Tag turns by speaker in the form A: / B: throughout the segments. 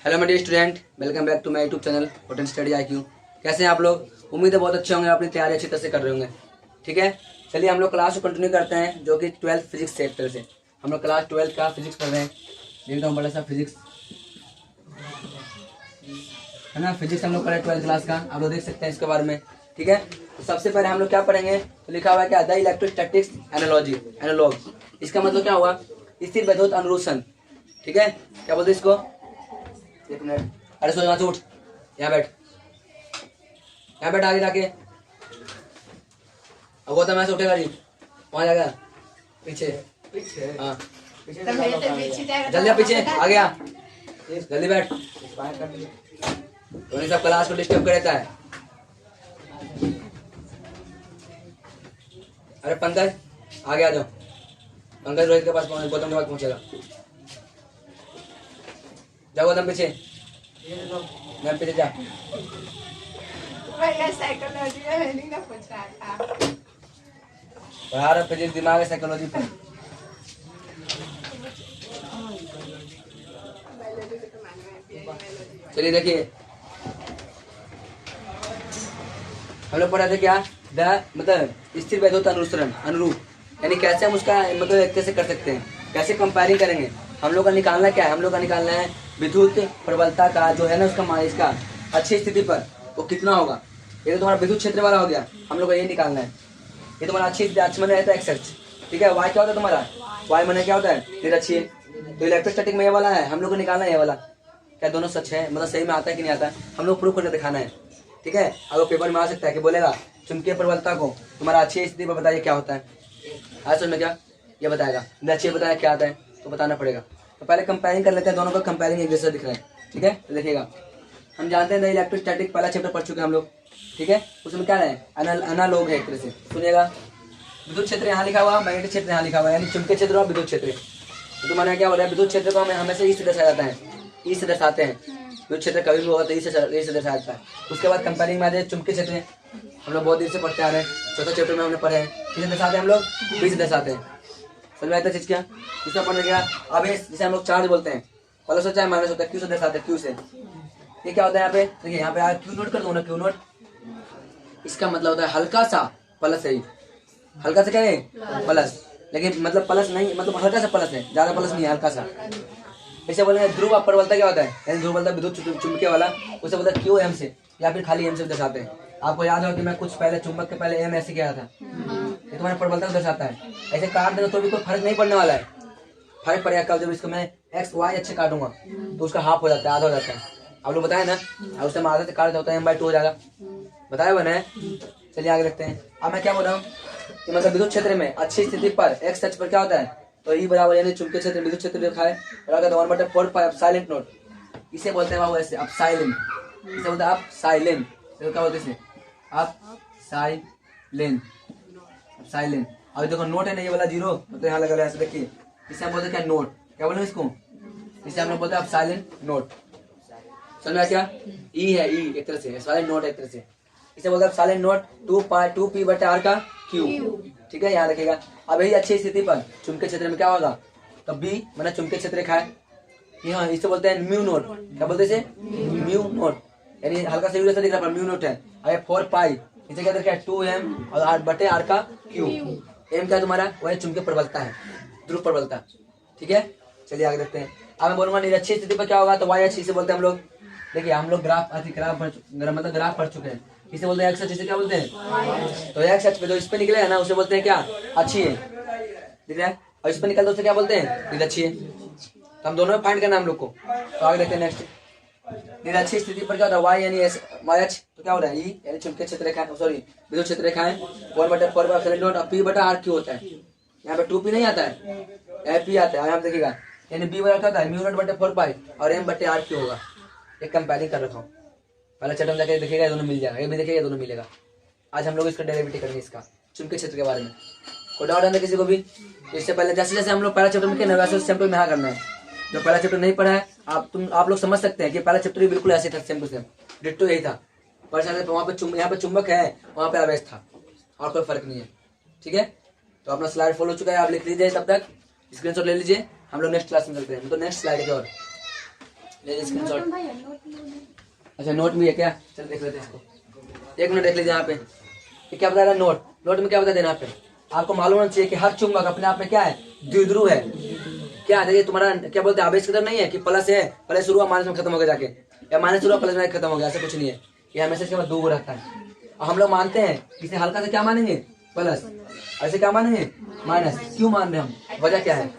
A: Hello my dear student, welcome back to my YouTube channel potential study IQ। कैसे हैं आप लोग? उम्मीद है बहुत अच्छे होंगे, अपनी तैयारी अच्छी तरह से कर रहे होंगे। ठीक है, चलिए हम लोग क्लास को कंटिन्यू करते हैं, जो कि 12th फिजिक्स चैप्टर से हम लोग क्लास 12 का फिजिक्स पढ़ रहे हैं। देखता हूँ बड़ा सा फिजिक्स है ना, फिजिक्स हम लोग पढ़े 12th क्लास का, आप लोग देख सकते हैं इसके बारे में। ठीक है, तो सबसे पहले हम लोग क्या पढ़ेंगे, तो लिखा हुआ है क्या, द इलेक्ट्रोस्टैटिक्स एनालॉग। इसका मतलब क्या हुआ, स्थिर वैद्युत अनुरूषण। ठीक है, क्या बोलते हैं इसको, एक मिनट, अरे सो यहाँ से उठ, यहाँ बैठ, यहाँ बैठ आगे जाके। अब गौतम यहाँ से उठेगा नहीं, वहाँ जाएगा पीछे, हाँ जल्दी आ, पीछे आ गया, जल्दी बैठ। तो सब क्लास को डिस्टर्ब कर देता है। अरे पंकज आगे आ जाओ, पंकज रोहित के पास, गौतम के पास पहुंचेगा। जाओ गौतम पीछे, मैं पीछे जा।
B: भैया साइकोलॉजी में नहीं ना पूछ रहा था।
A: पढ़ा रहा फिजिक्स, दिमाग है साइकोलॉजी पर। चलिए देखिए, हम लोग पढ़ा थे क्या, द मतलब स्थिर वैद्युत अनुसरण अनुरूप, यानी कैसे हम उसका मतलब एक कैसे कर सकते हैं, कैसे कंपेयरिंग करेंगे। हम लोग का निकालना क्या है, हम लोग का निकालना है विद्युत प्रबलता का जो है ना, उसका इसका अच्छी स्थिति पर वो कितना होगा। ये तो तुम्हारा विद्युत क्षेत्र वाला हो गया, हम लोग को ये निकालना है। ये तुम्हारा अच्छी मैंने रहता है एक्स। ठीक है, वाई क्या होता है तुम्हारा, वाई मैंने क्या होता है, निरक्षीय। तो इलेक्ट्रोस्टैटिक में ये वाला है, हम लोग को निकालना है ये वाला। क्या दोनों सच है, मतलब सही में आता है कि नहीं आता है, हम लोग प्रूफ करके दिखाना है। ठीक है, अगर पेपर में आ सकता है कि बोलेगा चुंबकीय प्रबलता को तुम्हारा अच्छी स्थिति पर बताइए क्या होता है। आज समझ में क्या, ये बताएगा, निरक्षीय बताया क्या आता है, तो बताना पड़ेगा। तो पहले कंपेयरिंग कर लेते हैं, दोनों का कंपेयरिंग एक जैसा दिख रहा है। ठीक है, तो देखिएगा, हम जानते हैं इलेक्ट्रोस्टैटिक पहला चैप्टर पढ़ चुके हैं हम लोग। ठीक है, उसमें क्या है, एनालॉग है एक तरह से। सुनिएगा, विद्युत क्षेत्र यहाँ लिखा हुआ, मैग्नेटिक क्षेत्र यहाँ लिखा हुआ है, यानी चुंबकीय क्षेत्र और विद्युत क्षेत्र। तो तुम्हारा क्या हो रहा है, विद्युत क्षेत्र को हमें हमेशा ई से दर्शाया जाता है, ई से दर्शाते हैं। विद्युत क्षेत्र कभी भी होगा तो ई से दर्शाया जाता है। उसके बाद कंपेयरिंग में आ जाए चुंबकीय क्षेत्र, हम लोग बहुत देर से पढ़ते आ रहे हैं, चौथा चैप्टर में हमने पढ़े हैं, किसे दर्शाते हैं हम लोग, बी से दर्शाते हैं। समझ में आता है चीज क्या, इसका पढ़ने गया। अब जैसे हम लोग चार्ज बोलते हैं, प्लस होता है माइनस होता है, क्यू से दर्शाते हैं, क्यू से। ये क्या होता है यहाँ पे, देखिए यहाँ पे क्यू नोट कर दो ना, क्यू नोट, इसका मतलब होता है हल्का सा प्लस है, हल्का सा क्या है प्लस, लेकिन मतलब प्लस नहीं, मतलब हल्का सा प्लस है, ज्यादा प्लस नहीं है, हल्का सा। ऐसे बोलेंगे ध्रुव प्रबलता क्या होता है, यानी ध्रुव प्रबलता विद्युत चुंबकीय वाला, उसे बोलता है क्यू एम से, या फिर खाली एम से दर्शाते हैं। आपको याद हो कि मैं कुछ पहले चुंबक के पहले एम ऐसे किया था, ये तुम्हारे प्रबलता को दर्शाता है। ऐसे काट देना तो भी कोई फर्क नहीं पड़ने वाला है, फर्क पड़ेगा कब, जब इसको मैं एक्स वाई अच्छे काटूंगा तो उसका हाफ हो जाता है, आधा हो जाता है। आप लोग बताए ना, और उससे आधा से काट होता है m/2 हो जाएगा, बताया बने। चलिए आगे देखते हैं। अब मैं क्या बोल रहा हूँ कि मतलब विद्युत क्षेत्र में अच्छी स्थिति पर एक्स अक्ष पर क्या होता है, तो ई बराबर यानी चुंबकीय क्षेत्र विद्युत क्षेत्र लिखा है, बराबर 1/4 साइलेंट नोट, इसे बोलते हैं बाबू ऐसे अब साइलेंट, इसे बोलते हैं आप साइलेंट, तो क्या बोलते हैं आप साइलेंट, साइलेंट। अब देखो नोट है ना, ये वाला जीरो मतलब यहाँ लगा ऐसे, देखिए इसे हम बोलते हैं क्या, नोट। क्या बोले इसको, इसे हम लोग बोलते हैं आप साइलेंट नोट। समझ में क्या, ई है, ई एक तरह से साइलेंट नोट एक तरह से, इसे बोलते हैं साइलेंट नोट 2p/r का क्यू। ठीक है, यहाँ रखिएगा। अब यही अच्छी स्थिति पर चुंबकीय क्षेत्र में क्या होगा, तो बी मैंने चुंबकीय क्षेत्र लिखा है, यहाँ इसे बोलते हैं म्यू नोट। क्या बोलते हैं इसे, म्यू नोट, यानी हल्का सा दिख रहा है, म्यू नोट है। अरे 4π, इसे क्या देखा है 2m और r/r का क्यू। एम क्या तुम्हारा, वही चुंबकीय प्रबलता है, ध्रुव प्रबलता। ठीक है, चलिए आगे देखते हैं। अब मैं बोलूंगा निरक्षीय स्थिति पर क्या होगा, तो वाई अक्ष इसे बोलते हैं हम लोग। देखिए हम लोग मतलब ग्राफ पढ़ चुके हैं, इसे बोलते हैं एक्स अक्ष, इसे क्या बोलते हैं, तो एक्स अक्ष पे जो इस पे निकले है ना, उसे बोलते हैं क्या, अच्छी है, दिख रहा है। और इस पे निकलते उसे क्या बोलते हैं, निरक्षीय। तो हम दोनों में फाइंड करना है हम लोग को। तो आगे देखते हैं नेक्स्ट, निरक्षीय स्थिति पर क्या होता है, वाई यानी वाई अक्ष, तो क्या हो रहा है, ई यानी चुंबकीय क्षेत्र रेखा, सॉरी विद्युत क्षेत्र रेखा है, 1/4 और p/r क्यू होता है। यहाँ पे 2p नहीं आता है, p आता है। यहाँ पे देखिएगा, यानी b बराबर क्या होता है, μ0/4π और m/r क्यू होगा। एक कंपेयरिंग कर रखा हूँ, पहले चैप्टर में जाकर देखिएगा, दोनों मिल जाएगा, ये भी देखिएगा, दोनों मिलेगा। आज हम लोग इसका डेरिवेटिव करेंगे, इसका चुंबकीय क्षेत्र के बारे में। कोई डाउट है किसी को भी, तो इससे पहले जैसे जैसे हम लोग पहला चैप्टर में किए ना, वैसे उस चैप्टर में यहाँ करना है। जो पहला चैप्टर नहीं पढ़ा है, आप लोग समझ सकते हैं कि पहला चैप्टर बिल्कुल ऐसे था, सेम टू सेम डिट्टो यही था, पर वहाँ पे यहाँ पे चुंबक है, वहाँ पे आवेश था, और कोई फर्क नहीं है। ठीक है, तो अपना स्लाइड फॉलो हो चुका है, आप लिख लीजिए, तब तक स्क्रीनशॉट ले लीजिए। हम लोग नेक्स्ट क्लास में चलते हैं, तो नेक्स्ट स्लाइड है और ले स्क्रीनशॉट। अच्छा नोट भी है क्या, चल देख लेते हैं इसको, 1 मिनट देख लीजिए यहाँ पे। ये क्या बता रहा है नोट, नोट में क्या बता देना यहाँ पे, आपको मालूम होना चाहिए कि हर चुंबक अपने आप में क्या है, द्विध्रुव है। क्या है ये तुम्हारा क्या बोलते हैं आवेश की तरह नहीं है कि प्लस है, प्लस शुरू हुआ माइनस में खत्म हो गया जाके, या माइनस शुरू हुआ प्लस में खत्म हो गया, ऐसा कुछ नहीं है। ये हमेशा इसके बाद दूर रहता है। और हम लोग मानते हैं इसे हल्का से क्या मानेंगे, प्लस, ऐसे क्या मानेंगे, माइनस। क्यों मान रहे हैं हम, वजह क्या है,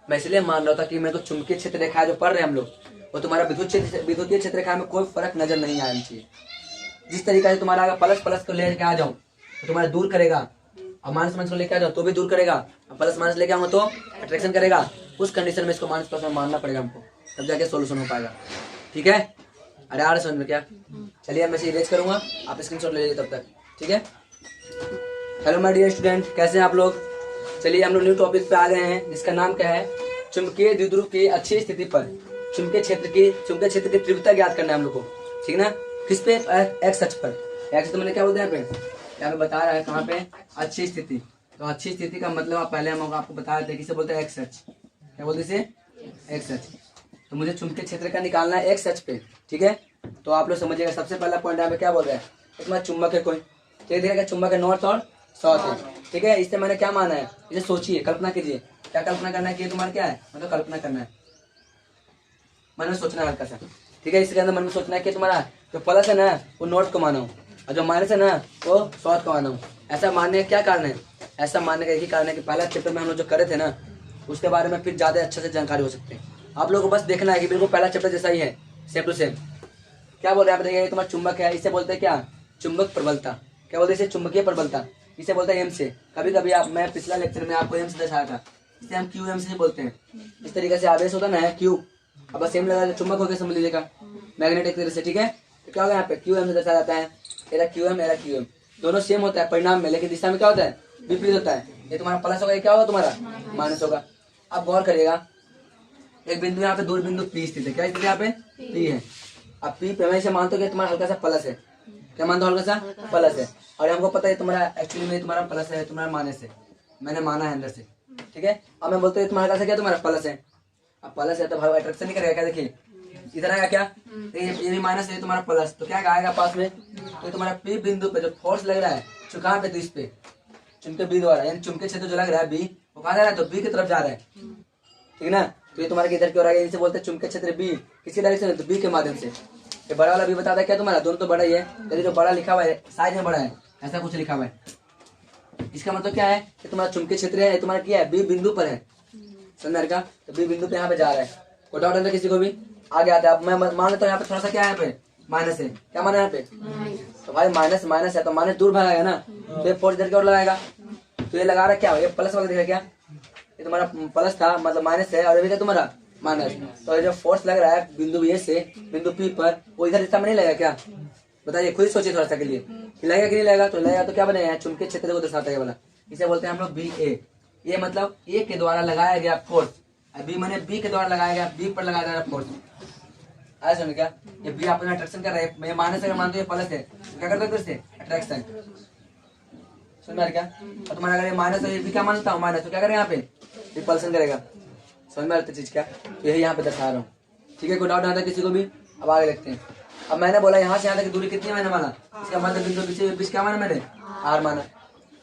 A: मैं इसलिए मान रहा था कि मेरे को चुंबकीय क्षेत्र रेखा जो पढ़ रहे हैं हम लोग, वो तुम्हारा विद्युतीय क्षेत्र रेखा में कोई फर्क नजर नहीं आना चाहिए। जिस तरीके से तुम्हारा अगर प्लस प्लस को लेके आ जाऊं तो तुम्हारा दूर करेगा, और माइनस माइनस को लेके आ जाओ तो भी दूर करेगा, और प्लस माइनस लेके आऊंगा तो अट्रैक्शन करेगा। उस कंडीशन में इसको माइनस प्लस में मानना पड़ेगा हमको, तब जाके सोल्यूशन हो पाएगा। ठीक है, अरे आ रहे समझ में क्या। चलिए मैं इरेज करूंगा, आप स्क्रीनशॉट ले लीजिए तब तक। ठीक है, हेलो माय डियर स्टूडेंट, कैसे हैं आप लोग। चलिए हम लोग न्यू टॉपिक पे आ गए हैं जिसका नाम क्या है, चुंबकीय द्विध्रुव की अच्छी स्थिति पर चुंबकीय क्षेत्र की तीव्रता ज्ञात करना है हम लोग को। ठीक है ना, किस पे, एक्स अक्ष पर। एक्स तो मैंने क्या बोलते हैं यहाँ पे बता रहा है कहाँ पे, अच्छी स्थिति। तो अच्छी स्थिति का मतलब आप पहले हम आपको बता रहे थे किसे बोलते हैं, एक्स अक्ष। क्या बोलते इसे, एक्स अक्ष। तो मुझे चुंबकीय क्षेत्र का निकालना है एक्स अक्ष पे। ठीक है, तो आप लोग समझिएगा सबसे पहला पॉइंट यहाँ पे क्या बोल रहा है, तुम्हारा चुंबक है कोई, ठीक है, चुंबक है नॉर्थ और साउथ है। ठीक है, इससे मैंने क्या माना है, इसे सोचिए, कल्पना कीजिए। क्या कल्पना करना है कि तुम्हारा क्या है, मतलब कल्पना करना है, मन में सोचना है हल्का सा। ठीक है, इसके अंदर मन में सोचना है कि तुम्हारा जो प्लस है ना वो नॉर्थ को माना हूँ, और जो माइनस है ना वो साउथ को माना हूँ। ऐसा मानने का क्या कारण है, ऐसा मानने का एक ही कारण है कि पहला चैप्टर में हम लोग जो करे थे ना उसके बारे में फिर ज्यादा अच्छे से जानकारी हो सकते हैं। आप लोगों को बस देखना है कि बिल्कुल पहला चैप्टर जैसा ही है, सेम टू सेम। क्या बोल रहे हैं आप, देखिए तुम्हारा चुंबक है, इसे बोलते हैं क्या, चुंबक प्रबलता। क्या बोलते हैं इसे, चुंबकीय प्रबलता। इसे बोलते हैं एम से। कभी कभी आप, मैं पिछला लेक्चर में आपको एम से दर्शाया था, इसे हम क्यू एम से बोलते हैं। इस तरीके से आवेश होता ना है क्यू, अब बस एम लगा चुंबक हो गया, समझ लीजिएगा, मैग्नेटिक तरह से। ठीक है, तो क्या होगा यहाँ पे, क्यू एम से दर्शाया जाता है। एरा क्यू एम दोनों सेम होता है परिणाम में, लेकिन दिशा में क्या होता है, विपरीत होता है। ये तुम्हारा प्लस होगा, ये क्या होगा तुम्हारा माइनस होगा। अब गौर करिएगा, एक बिंदु यहाँ पे, दूर बिंदु पी स्थित है। क्या स्थिति यहाँ पे, पी है। अब पी पे मैं मानते हो कि तुम्हारा हल्का सा प्लस है। क्या मानते हो, हल्का सा प्लस है। और हमको पता है तुम्हारा एक्चुअली में तुम्हारा प्लस है, तुम्हारा माइनस है, मैंने माना है अंदर से। ठीक है, अब मैं बोलते हैं तुम्हारा हल्का सा क्या, तुम्हारा प्लस है। अब प्लस है तो भाई अट्रैक्शन नहीं करेगा क्या, देखिए इधर आएगा क्या, ये भी माइनस है तुम्हारा प्लस, तो क्या आएगा पास में। तो तुम्हारा पी बिंदु पे जो फोर्स लग रहा है जो कहाँ पे, तो इस पे चुंबकीय बी द्वारा, यानी चुंबकीय क्षेत्र जो लग रहा है बी, वो कहाँ जा रहा है, तो बी की तरफ जा रहा है। ठीक है ना, तो ये तुम्हारा इधर की ओर आएगा, इसे बोलते हैं चुंबकीय क्षेत्र बी। किसी डायरेक्शन में, तो बी के माध्यम से। ये बड़ा वाला बी बताता है क्या तुम्हारा, दोनों तो बड़ा ही है, लेकिन जो बड़ा लिखा हुआ है साइज में बड़ा है, ऐसा कुछ लिखा हुआ है। इसका मतलब क्या है कि तुम्हारा चुंबकीय क्षेत्र है, तुम्हारा क्या है, बी बिंदु पर है, समझ का। तो बी बिंदु पे यहाँ पे जा रहा है, कोई डाउट है किसी को भी, आगे आता है। अब मैं मान लेता हूँ यहाँ पे थोड़ा सा क्या है, यहाँ पे माइनस है। क्या माना यहाँ पे, तो भाई माइनस माइनस है, तो माइनस दूर भागेगा ना, तो ये फोर्स इधर की ओर लगाएगा। तो ये लगा रहा क्या, ये प्लस वाला दिखा क्या, ये तुम्हारा प्लस था, मतलब माइनस है, और अभी क्या तुम्हारा माइनस। तो ये जो फोर्स लग रहा है बिंदु ए से बिंदु पी पर, वो इधर दिशा में नहीं लगेगा क्या, बताइए, खुद सोचिए थोड़ा सा के लिए, लगेगा कि नहीं लगेगा। तो लगेगा तो क्या बनेगा, चुंबकीय क्षेत्र को दर्शाता है वाला, इसे बोलते हैं हम लोग बी ए। ये मतलब ए के द्वारा लगाया गया फोर्स, बी मैंने बी के द्वारा लगाया गया, बी पर लगाया गया फोर्स। आया समझ क्या, ये बी अपना अट्रैक्शन कर रहा है, मैं माइनस अगर मानते प्लस है तो क्या करते हैं, अट्रैक्शन। समझ में क्या, और तुम्हारा अगर ये माइनस है, ये भी क्या मानता हूँ माइनस, तो क्या करेगा यहाँ पे, रिपल्सन करेगा। समझ में आती चीज क्या, यही यहाँ पे दर्शा रहा हूँ। ठीक है, कोई डाउट आता है किसी को भी, अब आगे देखते हैं। अब मैंने बोला यहाँ से यहाँ तक की दूरी कितनी मैंने माना, इसका मतलब बिंदु बीच क्या माना मैंने, आर माना।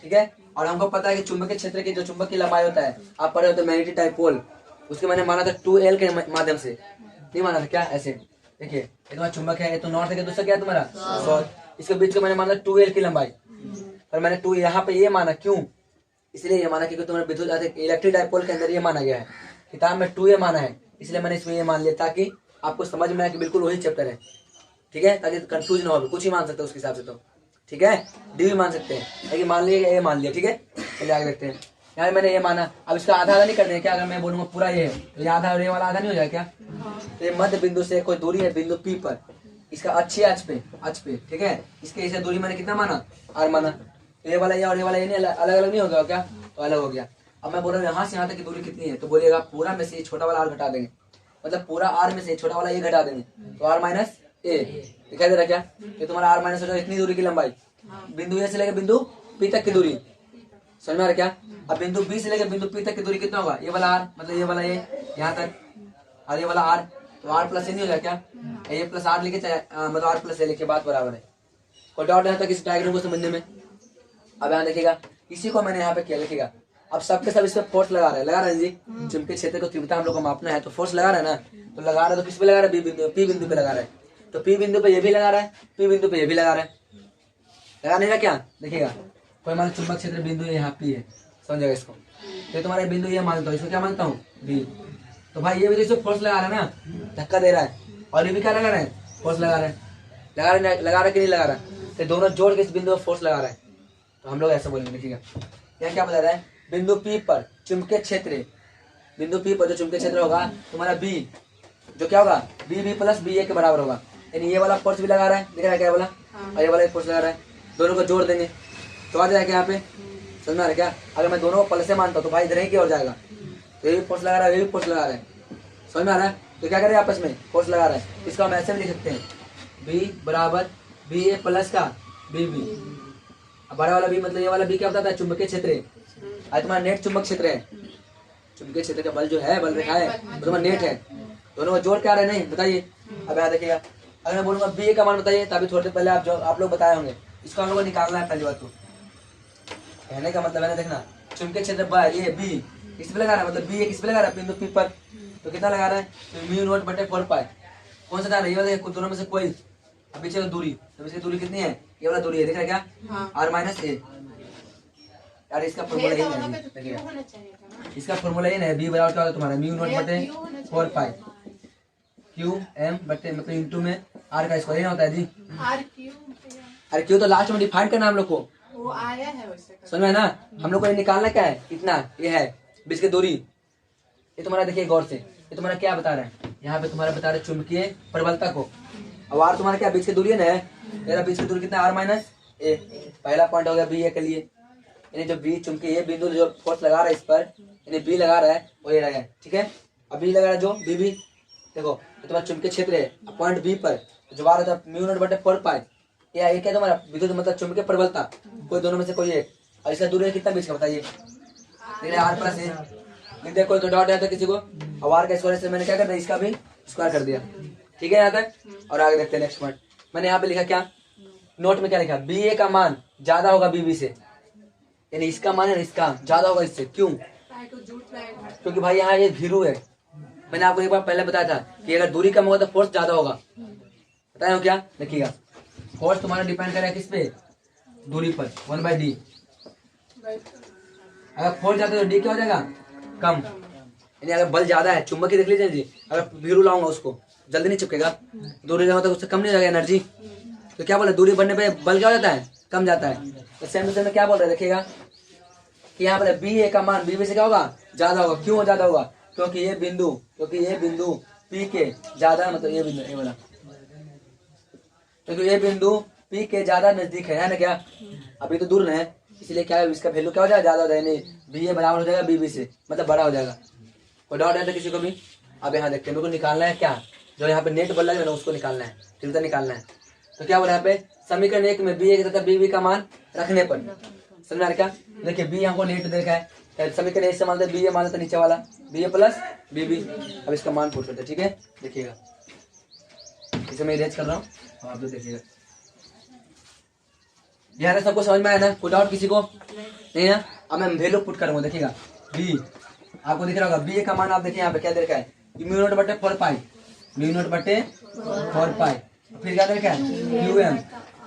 A: ठीक है, और हमको पता है कि चुंबकीय क्षेत्र की जो चुंबक की लंबाई होता है, आप पढ़े होते मैग्नेटिक डाइपोल, उसके मैंने माना था 2L के माध्यम से, नहीं माना था क्या, ऐसे देखिए, ये तुम्हारा चुंबक है, ये तो नॉर्थ है, दूसरा क्या है तुम्हारा साउथ, इसके बीच का मैंने माना 2L की लंबाई, और मैंने 2 यहाँ पे ये माना, क्यों, इसलिए ये माना क्योंकि तुम्हारा विद्युत इलेक्ट्रिक डाइपोल के अंदर ये माना गया है, किताब में 2A माना है, इसलिए मैंने इसमें ये मान लिया, ताकि आपको समझ में आए कि बिल्कुल वही चैप्टर है। ठीक है, ताकि कंफ्यूज ना हो, कुछ ही मान सकते हो उसके हिसाब से, तो ठीक है, डी भी मान सकते हैं, लेकिन मान लिया ए मान लिया। ठीक है, चलिए आगे देखते हैं। यार मैंने ये माना, अब इसका आधा आधा नहीं कर दें क्या, अगर मैं बोलूंगा पूरा ये है, तो ये आधा और ये वाला आधा नहीं हो जाएगा क्या। तो ये मध्य बिंदु से कोई दूरी है बिंदु पी पर, इसका अच्छी अक्ष पे, ठीक है, इसके इसे दूरी मैंने कितना माना, आर माना। तो ये वाला ये और ये वाला ये नहीं अलग अलग नहीं हो गया क्या, तो अलग हो गया। अब मैं बोल रहा हूँ यहाँ से यहाँ तक की दूरी कितनी है, तो बोलिएगा पूरा में से छोटा वाला आर घटा देंगे, मतलब पूरा आर में से छोटा वाला ये घटा देंगे, तो आर माइनस ए, दिखाई दे रहा क्या, ये तुम्हारा आर माइनस हो जाएगा, इतनी दूरी की लंबाई, बिंदु ए से लेकर बिंदु पी तक की दूरी। समझ में आ रहा क्या, अब बिंदु बी से लेकर बिंदु पी तक की दूरी कितना होगा, ये वाला आर, मतलब ये वाला ये यहाँ तक, और ये वाला आर, तो आर प्लस ए नहीं होगा क्या, ए प्लस आर लिखे चाहे मतलब आर प्लस ए लिखे, बात बराबर है। कोई डाउट है तक इस डायग्राम को समझने में? अब यहाँ देखिएगा, इसी को मैंने यहाँ पे किया, देखिएगा अब सबके सब इस पे फोर्स लगा रहे हैं, लगा रहे हैं जी। चुंबकीय क्षेत्र को तीव्रता हम लोग को मापना है, तो फोर्स लगा रहा है ना, तो लगा रहा है तो किस पे लगा रहा है, पी बिंदु पे लगा रहा है। तो पी बिंदु पे ये भी लगा रहा है, पी बिंदु पे ये भी लगा रहा है, लगा नहीं रहा क्या? देखिएगा कोई मान चुंबक क्षेत्र बिंदु यहाँ पी है, समझेगा इसको, तो तुम्हारा बिंदु ये मानता हूँ, इसको क्या मानता हूँ, बी। तो भाई ये भी तो फोर्स लगा रहा है ना, धक्का दे रहा है, और ये भी क्या लगा रहा है, फोर्स लगा रहा है, लगा रहा है कि नहीं लगा रहा है, तो दोनों जोड़ के इस बिंदु पर फोर्स लगा रहा है। तो हम लोग ऐसा बोलेंगे, देखिएगा यहाँ क्या बता रहा है, बिंदु पी पर चुंबकीय क्षेत्र, बिंदु पी पर जो चुंबकीय क्षेत्र होगा तुम्हारा बी, जो क्या होगा, बी प्लस बी ए के बराबर होगा। यानी ये वाला फोर्स भी लगा रहा है, दिख रहा है क्या वाला, और ये वाला फोर्स लगा रहा है, दोनों को जोड़ देंगे तो आ जाएगा यहाँ पे, समझ में आ रहा है क्या? अगर मैं दोनों को प्लस से मानता हूँ तो भाई इधर ही की ओर जाएगा, तो ये भी फोर्स लगा रहा है, ये भी फोर्स लगा रहा है, समझ में आ रहा है? तो क्या करें, आपस में फोर्स लगा रहा है, इसको हम ऐसे भी लिख सकते हैं, बी बराबर बी ए प्लस का बी बी। बड़ा वाला बी मतलब ये वाला बी क्या बताता है, चुंबकीय क्षेत्र है, आज तुम्हारा नेट चुंबक क्षेत्र है, चुंबकीय क्षेत्र का बल जो है, बल रेखा है, वो तुम्हारा नेट है, दोनों को जोड़ के आ रहे नहीं, बताइए। अब यहाँ देखिएगा, अगर मैं बोलूंगा बी ए का मान बताइए, तभी थोड़ी देर पहले आप लोग बताए होंगे, इसको हम लोग को निकालना है। पहली बात तो कहने का मतलब है ना, देखना चुंबकीय क्षेत्र बल ये बी किस पे लगा रहा है, मतलब बी ए किस पे लगा रहा है, बिंदु पी पर, तो कितना लगा रहा है, तो म्यू नॉट बटे 4 पाई, कौन सा था ये वाला, दोनों में से कोई, अब पीछे दूरी, तो इसकी दूरी कितनी है, ये वाला दूरी है, दिख रहा है क्या, आर माइनस ए। यार इसका फॉर्मूला यही है, देखिए इसका फॉर्मूला यही है, बी बराबर क्या होगा तुम्हारा, म्यू नॉट बटे 4 पाई क्यू एम बटे मतलब इंटू में आर का स्क्वायर होता है जी, अरे क्यू तो लास्ट में डिफाइन करना हम लोग को,
B: वो आया है वैसे,
A: समझ में ना? हम लोग को ये निकालना क्या है, इतना ये है बीच की दूरी, ये तुम्हारा देखिए गौर से, ये तुम्हारा क्या बता रहा है, यहाँ पे तुम्हारा बता रहे चुंबकीय प्रबलता को, अब आर तुम्हारा क्या बीच की दूरी है ना, मेरा बीच की दूरी कितना, आर माइनस ए, पहला पॉइंट हो गया बी ए के लिए, यानी जो बी चुंबकीय ये बिंदु जो फोर्स लगा रहा है इस पर, यानी बी लगा रहा है वो ये रहा है, ठीक है। अब बी लगा रहा है जो बी बी, देखो तो तुम्हारा चुंबकीय क्षेत्र है पॉइंट बी पर, जो बार होता है म्यू नॉट बटे 4 पाई, ये क्या तुम्हारा विद्युत मतलब चुंबकीय प्रबलता, कोई दोनों में से कोई एक, और इसका दूरी कितना बीच का बताइए, आर प्लस ए, लिख कोई तो डाउट है तो किसी को, अब आर का स्क्वायर से मैंने क्या कर दिया, इसका भी स्क्वायर कर दिया, ठीक है यहाँ तक। और आगे देखते हैं नेक्स्ट पॉइंट, मैंने यहाँ पे लिखा क्या, नोट में क्या लिखा, बी ए का मान ज्यादा होगा बी बी से, यानी इसका मान है इसका ज्यादा होगा इससे, क्यों, क्योंकि भाई यहाँ ये भीरू है, मैंने आपको एक बार पहले बताया था कि अगर दूरी कम होगा तो फोर्स ज्यादा होगा, बताया हो क्या, देखिएगा फोर्स तुम्हारा डिपेंड करेगा किस पे, दूरी पर, 1/d, अगर फोर्स ज्यादा है तो डी क्या हो जाएगा, कम, यानी अगर बल ज्यादा है, चुंबकीय देख लीजिए जी, अगर भीरू लाऊंगा उसको जल्दी नहीं चिपकेगा, दूरी ज्यादा तो उससे कम नहीं हो जाएगा एनर्जी, तो क्या बोला, दूरी बढ़ने पे बल क्या हो जाता है, कम जाता है। तो सेम टू सेम में क्या बोल रहे हैं, देखिएगा कि यहाँ पर बी ए का मान बी बी से क्या होगा, ज्यादा होगा, क्यों ज्यादा होगा, क्योंकि ये बिंदु पी के ज्यादा, मतलब ये बिंदु ये वाला, क्योंकि ये बिंदु पी के ज्यादा नजदीक है ना क्या, अभी तो दूर है, इसलिए क्या है, इसका वैल्यू क्या हो जाएगा, ज्यादा हो जाएगा, बी ए बराबर हो जाएगा बी बी से, मतलब बड़ा हो जाएगा। कोई डाउट है तो किसी को भी? अब यहाँ देखते हैं, मेरे को निकालना है क्या, जो यहाँ पे नेट बल लगा है ना उसको निकालना है, तीव्रता निकालना है। तो क्या बोला यहाँ पे, समीकरण 1 में बी ए तथा बी बी का मान रखने पर, समझ आ रहा क्या, देखिए बी हमको नेट देखा है, समीकरण 1 से मानते बी ए मानते नीचे वाला बी ए प्लस बी बी, अब इसका मान पूछ लेते हैं, ठीक है। देखिएगा इसे मैं इरेज कर रहा हूँ, आप लोग देखिएगा, यहाँ सबको समझ में आया ना, कोई डाउट किसी को नहीं ना? अब मैं वैल्यू पुट करूंगा, देखिएगा बी आपको दिख रहा होगा, बी ए का मान आप देखिए यहाँ पे क्या दे रखा है, म्यू नॉट बटे 4 पाई, म्यू नॉट बटे 4 पाई, फिर क्या दे रखा है, क्यू एम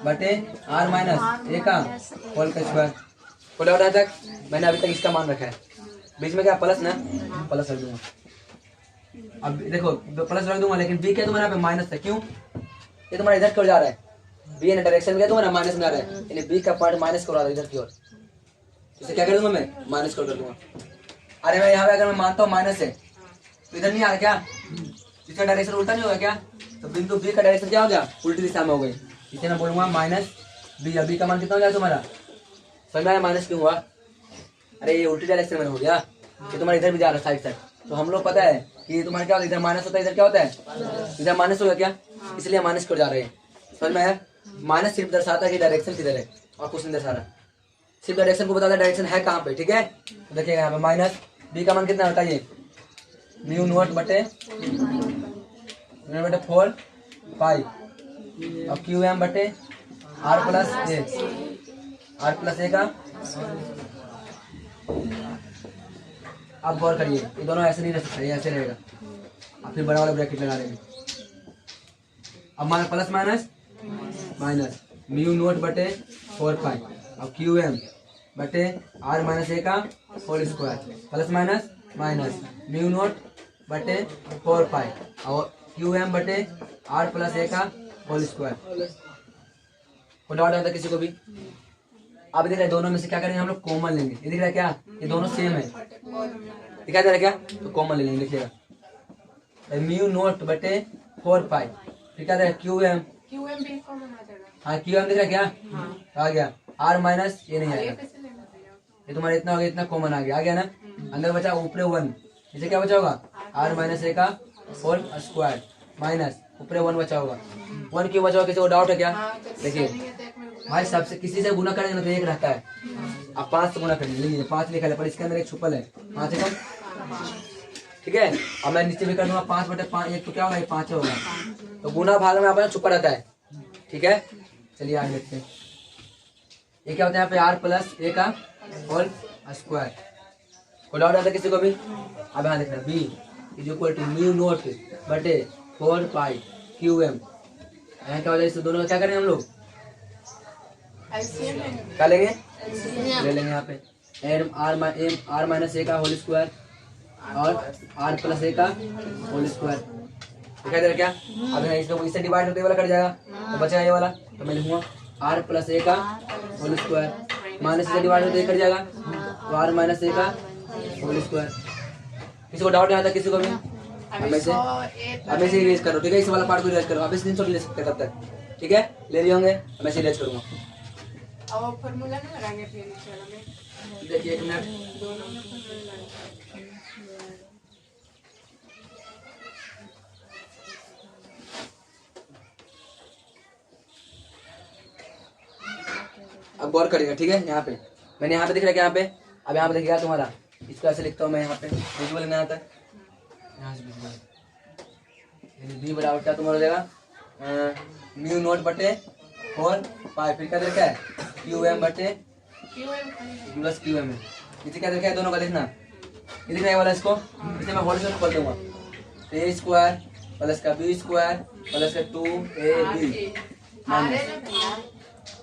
A: बटे आर माइनस ए का होल का स्क्वायर। कोई डाउट आया तक? मैंने अभी तक इसका मान रखा है, बीच में क्या प्लस ना, प्लस रख दूंगा, अब देखो प्लस रख दूंगा, लेकिन बी क्या तुम्हारा यहाँ पे माइनस है, क्यों, ये तुम्हारा इधर क्यों जा रहा है, बी ने डायरेक्शन क्या तुम्हारा माइनस में आ रहा है, यानी बी का पॉइंट माइनस कर रहा है इधर की ओर, इसे क्या कर दूंगा मैं, माइनस कर दूंगा। अरे मैं यहाँ पे अगर मैं मानता हूँ माइनस है तो इधर नहीं आ रहा क्या, इसका डायरेक्शन उल्टा नहीं होगा क्या, तो बिंदु बी का डायरेक्शन क्या हो गया, उल्टी दिशा में हो गई, इसे मैं बोलूंगा माइनस बी। बी का मान कितना हो गया तुम्हारा, समझ में आया माइनस क्यों हुआ, अरे ये उल्टी डायरेक्शन में हो गया, ये तुम्हारा इधर भी जा रहा है साइड साइड, तो हम लोग पता है कि तुम्हारा क्या होता है, इधर माइनस होता है, इधर क्या होता है, इधर माइनस होगा क्या, इसलिए माइनस कर जा रहे हैं, समझ में आया। माइनस सिर्फ दर्शाता है कि डायरेक्शन किधर है, और कुछ नहीं दर्शा रहा, सिर्फ डायरेक्शन को बताता है डायरेक्शन है कहाँ पे, ठीक है। तो देखिएगा यहाँ पे माइनस बी का मान कितना होता है, ये म्यू नॉट बटे बटे 4 पाई और क्यू एम बटे आर प्लस ए का। अब गौर करिए, ये दोनों ऐसे नहीं रह सकते, ये ऐसे रहेगा। अब फिर बड़ा वाला ब्रैकेट लगा देंगे। अब मान plus minus minus mu naught बटे 4 पाई और क्यू एम बटे आर माइनस ए का whole square plus minus minus mu naught बटे 4 पाई और क्यू एम बटे आर प्लस ए का होल स्क्वायर। कोई डाउट आता किसी को भी? अब देख रहे दोनों में से क्या करेंगे हम लोग, कॉमन लेंगे। ये दिख रहा है क्या, ये दोनों सेम है, दिखाई दे रहा है क्या, तो कॉमन ले लेंगे। लिखिएगा म्यू नोट बटे 4 पाई, फिर क्या है क्यू एम,
B: QM भी कॉमन आ जाएगा।
A: हाँ क्यू एम दिख रहा है क्या, आ गया। आर माइनस ये नहीं आएगा,
B: कैसे लेना भैया?
A: ये तुम्हारा इतना हो गया, इतना कॉमन आ गया ना। अंदर बचा ऊपर 1, इसे क्या बचा होगा, आर माइनस ए का होल स्क्वायर माइनस ऊपर 1 बचा होगा। 1 क्यों बचा होगा, किसी को डाउट है क्या? देखिए भाई सबसे किसी से गुना करेंगे ना तो 1 रहता है, आप 5 से गुना करेंगे। लीजिए 5 लिखा है पर इसके अंदर एक छुपल है 5 है कम, ठीक है। अब मैं नीचे भी कर दूंगा 5 बटे 5, एक तो क्या होगा, ये 5 होगा, तो गुना भाग में अपना छुपा रहता है, ठीक है। चलिए आगे देखते हैं, ये क्या होता है यहाँ पे आर प्लस ए का होल स्क्वायर। कोई डाउट आता है किसी को भी? अब यहाँ देखना b is equal to mu naught बटे 4 पाई क्यू एम। यहाँ क्या हो जाए, इससे दोनों का क्या करेंगे हम लोग,
B: LCM लेंगे।
A: क्या लेंगे, ले लेंगे यहाँ पे एम आर माइनस ए का होल स्क्वायर और आर प्लस ए का होल स्क्वायर। दिखाई दे रहा क्या? अब इसको इससे डिवाइड होते वाला कट जाएगा तो बचेगा ये वाला, तो मैं लिखूंगा आर प्लस ए का होल स्क्वायर माइनस से डिवाइड होते कट जाएगा तो आर माइनस ए का होल स्क्वायर। किसी को डाउट नहीं आता किसी को भी? अब ऐसे इरेज करो, ठीक है। इस वाला पार्ट को इरेज करो, आप स्क्रीनशॉट ले सकते हैं तब तक, ठीक है। ले लिए होंगे, मैं इरेज करूंगा।
B: अब वो फॉर्मूला नहीं लगाएंगे फिर इस वाला में?
A: देखिए 1 मिनट,
B: दोनों में फॉर्मूला लगाएंगे।
A: अब गौर करिएगा, ठीक है। यहाँ पे मैंने यहाँ पे दिख रहा है कि यहाँ पे, अब यहाँ पे देखिएगा तुम्हारा, इसको ऐसे लिखता हूँ मैं यहाँ पे, विजुअल में आता है यहाँ से विजुअल बी बराबर क्या तुम्हारा हो जाएगा म्यू नोट बटे 4 पाई, फिर क्या देखा है क्यू एम बटे
B: QM
A: प्लस क्यू एम है। इसे क्या देखा है दोनों का देखना, ये दिख रहा है वाला, इसको इसे मैं होल स्क्वायर खोल दूंगा, ए स्क्वायर प्लस का बी स्क्वायर प्लस का 2ab माइनस,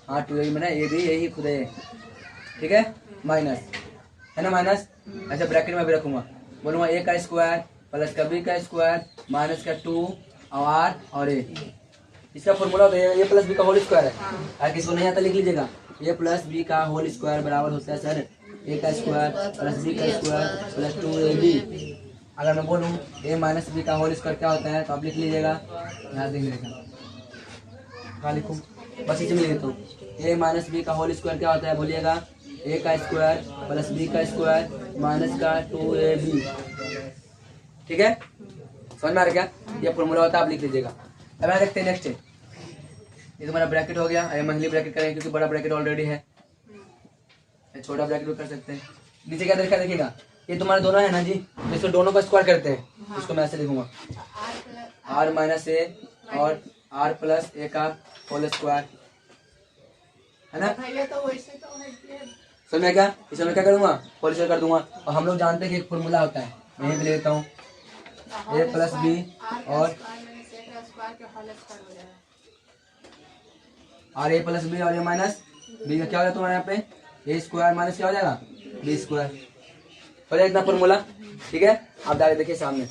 A: हाँ 2ab मैंने ए भी यही खुद है, ठीक है, माइनस है ना, माइनस ऐसे ब्रैकेट में भी रखूंगा, बोलूंगा ए का स्क्वायर प्लस का बी का स्क्वायर माइनस का 2 और आर और ए। इसका फॉर्मूला होता है ए प्लस बी का होल स्क्वायर है, अगर किसको नहीं आता लिख लीजिएगा, ए प्लस बी का होल स्क्वायर बराबर होता है सर ए का स्क्वायर प्लस बी का स्क्वायर प्लस 2ab। अगर मैं बोलूँ ए माइनस बी का होल स्क्वायर क्या होता है तो आप लिख लीजिएगा, यहाँ देख लीजिएगा क्या लिखूँ, बस इसी में लिख देता हूँ। ए माइनस बी का होल स्क्वायर क्या होता है, बोलिएगा ए का स्क्वायर प्लस बी का स्क्वायर माइनस का 2ab, ठीक है। समझ में आ रहा क्या, ये फॉर्मूला होता है, आप लिख लीजिएगा। अब यहाँ देखते हैं नेक्स्ट, ये तुम्हारा ब्रैकेट हो गया, ये मंथली ब्रैकेट करेंगे क्योंकि बड़ा ब्रैकेट ऑलरेडी है, छोटा ब्रैकेट भी कर सकते हैं। नीचे क्या देखा देखिएगा, ये तुम्हारे दोनों है ना जी, इसको दोनों का स्क्वायर करते हैं, इसको मैं ऐसे लिखूंगा आर माइनस ए और आर प्लस ए का होल स्क्वायर, है ना।
B: भैया तो वैसे तो है कि
A: समझ में क्या, इसमें मैं क्या करूंगा, होल स्क्वायर कर दूंगा। और हम लोग जानते हैं कि एक फॉर्मूला होता है, मैं भी लेता हूँ ए प्लस बी और ए प्लस बी और ए माइनस बी का क्या हो जाएगा तुम्हारे यहाँ पे ए स्क्वायर माइनस क्या हो जाएगा बी स्क्वायर, हो जाएगा इतना फॉर्मूला, ठीक है। आप डायरेक्ट देखिए सामने,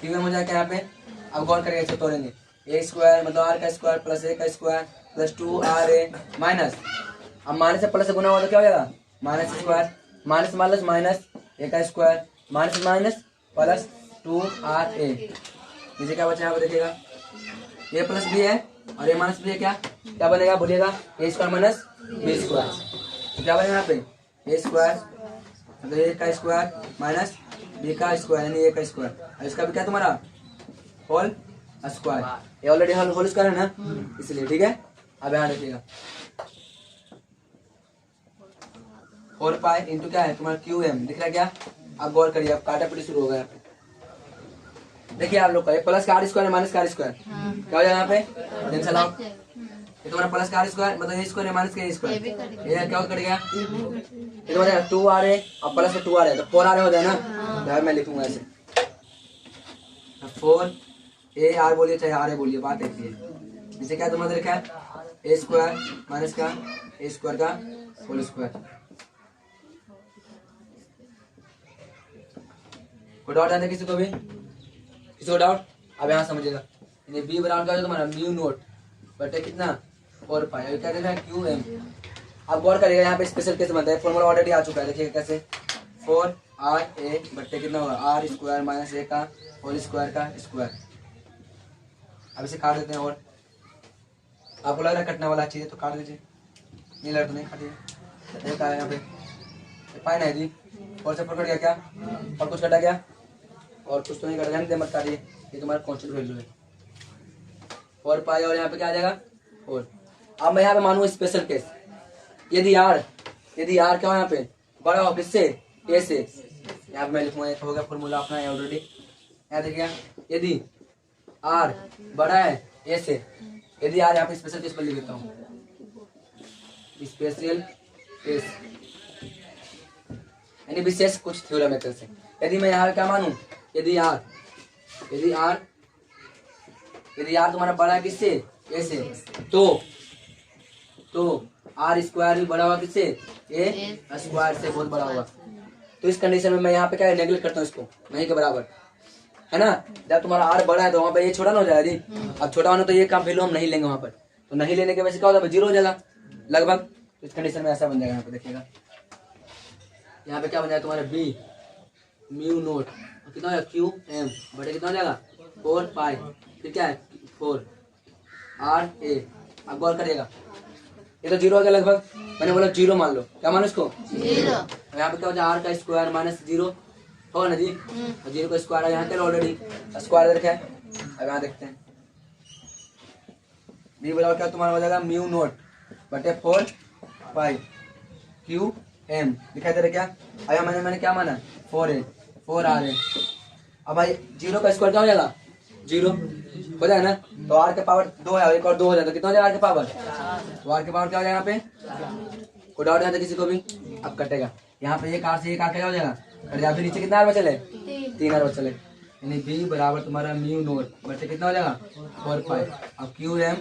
A: ठीक है, हो जाएगा यहाँ पे। अब गौर करेंगे, इसे तोड़ेंगे, ए स्क्वायर मतलब आर का स्क्वायर प्लस ए का स्क्वायर प्लस 2r माइनस, अब माइनस से प्लस से गुना हुआ तो क्या हो जाएगा minus square minus minus minus a का square minus minus plus 2ra। नीचे क्या बचा है वो देखिएगा, ए प्लस बी है और ए माइनस बी है, क्या क्या बनेगा बोलिएगा ए स्क्वायर माइनस बी स्क्वायर, तो क्या बनेगा यहाँ पे ए स्क्वायर मतलब ए का स्क्वायर माइनस बी का स्क्वायर यानी ए का स्क्वायर, और इसका भी क्या तुम्हारा होल स्क्वायर, ये ऑलरेडी होल स्क्वायर है ना इसलिए, ठीक है। अब यहाँ देखिएगा 4 पाई इंटू क्या है तुम्हारा क्यू एम, दिख रहा है क्या, आप गौर करिए, अब काटा पीटी शुरू होगा यहाँ पे। देखिए आप लोग का प्लस का आर स्क्वायर माइनस का आर स्क्वायर क्या हो जाएगा यहाँ पे, टेंशन चलाओ। ये तुम्हारा प्लस का आर स्क्वायर मतलब ए स्क्वायर माइनस का ए स्क्वायर, ये क्या करेगा, ये तुम्हारा 2 आ रहे और प्लस में 2 आ रहे तो 4 आ रहे हो जाए ना। यार मैं लिखूंगा ऐसे 4 ए आर बोलिए चाहे आर ए बोलिए, बात ऐसी है। नीचे क्या तुम्हारा लिखा है, ए स्क्वायर माइनस का ए स्क्वायर का होल स्क्वायर। कोई डाउट आता है किसी को भी, किसी को डाउट? अब यहाँ समझिएगा, बी बराबर क्या हो तुम्हारा म्यू नोट बटे कितना 4 पाई, अभी क्या देना है क्यू एम। आप गौर करिएगा यहाँ पे स्पेशल केस बनता है, फॉर्मूला ऑलरेडी आ चुका है। देखिएगा कैसे 4 आर ए बटे कितना होगा आर स्क्वायर माइनस ए का होल स्क्वायर का स्क्वायर। अब इसे काट देते हैं, और आपको लग रहा है कटने वाला चीज है तो काट दीजिए, नहीं लग तो नहीं काटिए। एक आया यहाँ पे पाई नहीं दी और से पकड़ गया क्या, और कुछ कटा गया और कुछ तो नहीं कटा, ध्यान मत काटिए, ये तुम्हारा कॉन्स्टेंट वैल्यू है 4 पाई और यहाँ पे क्या आ जाएगा 4। अब मैं यहाँ पे मानूंगा स्पेशल केस, यदि आर क्या हो यहाँ पे बड़ा हो किससे ए से, यहाँ पे मैं लिखूंगा एक होगा फॉर्मूला अपना है ऑलरेडी। यहाँ देखिए यदि आर बड़ा है ए से, यदि आर यहाँ पे स्पेशल केस पर लिख देता हूँ, स्पेशल केस यानी विशेष कुछ थ्योरम मेथड से। यदि मैं यहाँ क्या मानूं, यदि आर तुम्हारा बड़ा है किससे ए से, तो आर स्क्वायर भी बड़ा होगा किससे ए स्क्वायर से, बहुत बड़ा होगा। तो इस कंडीशन में मैं यहाँ पे क्या नेगलेक्ट करता हूँ इसको, नहीं के बराबर है ना। जब तुम्हारा आर बड़ा है तो वहाँ पे ये छोटा ना हो जाएगा जी, अब छोटा होना तो ये काम वैल्यू हम नहीं लेंगे वहाँ पर, तो नहीं लेने के वजह से क्या होता है 0 हो जाएगा लगभग। तो इस कंडीशन में ऐसा बन जाएगा, यहाँ पे देखिएगा यहाँ पे क्या बन जाएगा तुम्हारा बी म्यू नोट कितना हो जाएगा क्यू एम बटे कितना हो जाएगा 4 पाई, फिर क्या है 4 आर ए। अब गौर करिएगा ये तो 0 हो गया लगभग, मैंने बोला 0 मान लो, क्या मानो इसको 0। यहाँ पे क्या हो जाएगा आर का स्क्वायर माइनस 0 हो ना जी, 0 का स्क्वायर है यहाँ पे ऑलरेडी स्क्वायर रखा है। अब यहाँ देखते हैं बी बराबर क्या तुम्हारा हो जाएगा म्यू नोट बटे 4 पाई क्यू एम, दिखाई दे रहा क्या। अब मैंने क्या माना 4 आर है। अब भाई 0 का स्क्वायर क्या हो जाएगा 0 हो जाए ना, तो आर के पावर 2 है, एक और 2 हो जाए तो कितना हो जाएगा आर के पावर, तो आर के पावर क्या हो जाएगा यहाँ पे, कोई डाउट है किसी को भी। अब कटेगा यहाँ पे एक आर से एक आर क्या हो जाएगा कट जाएगा, फिर नीचे कितना आर बचले 3 आर बचले, यानी बी बराबर तुम्हारा म्यू नोट बचे कितना हो जाएगा 4 पाई। अब क्यू एम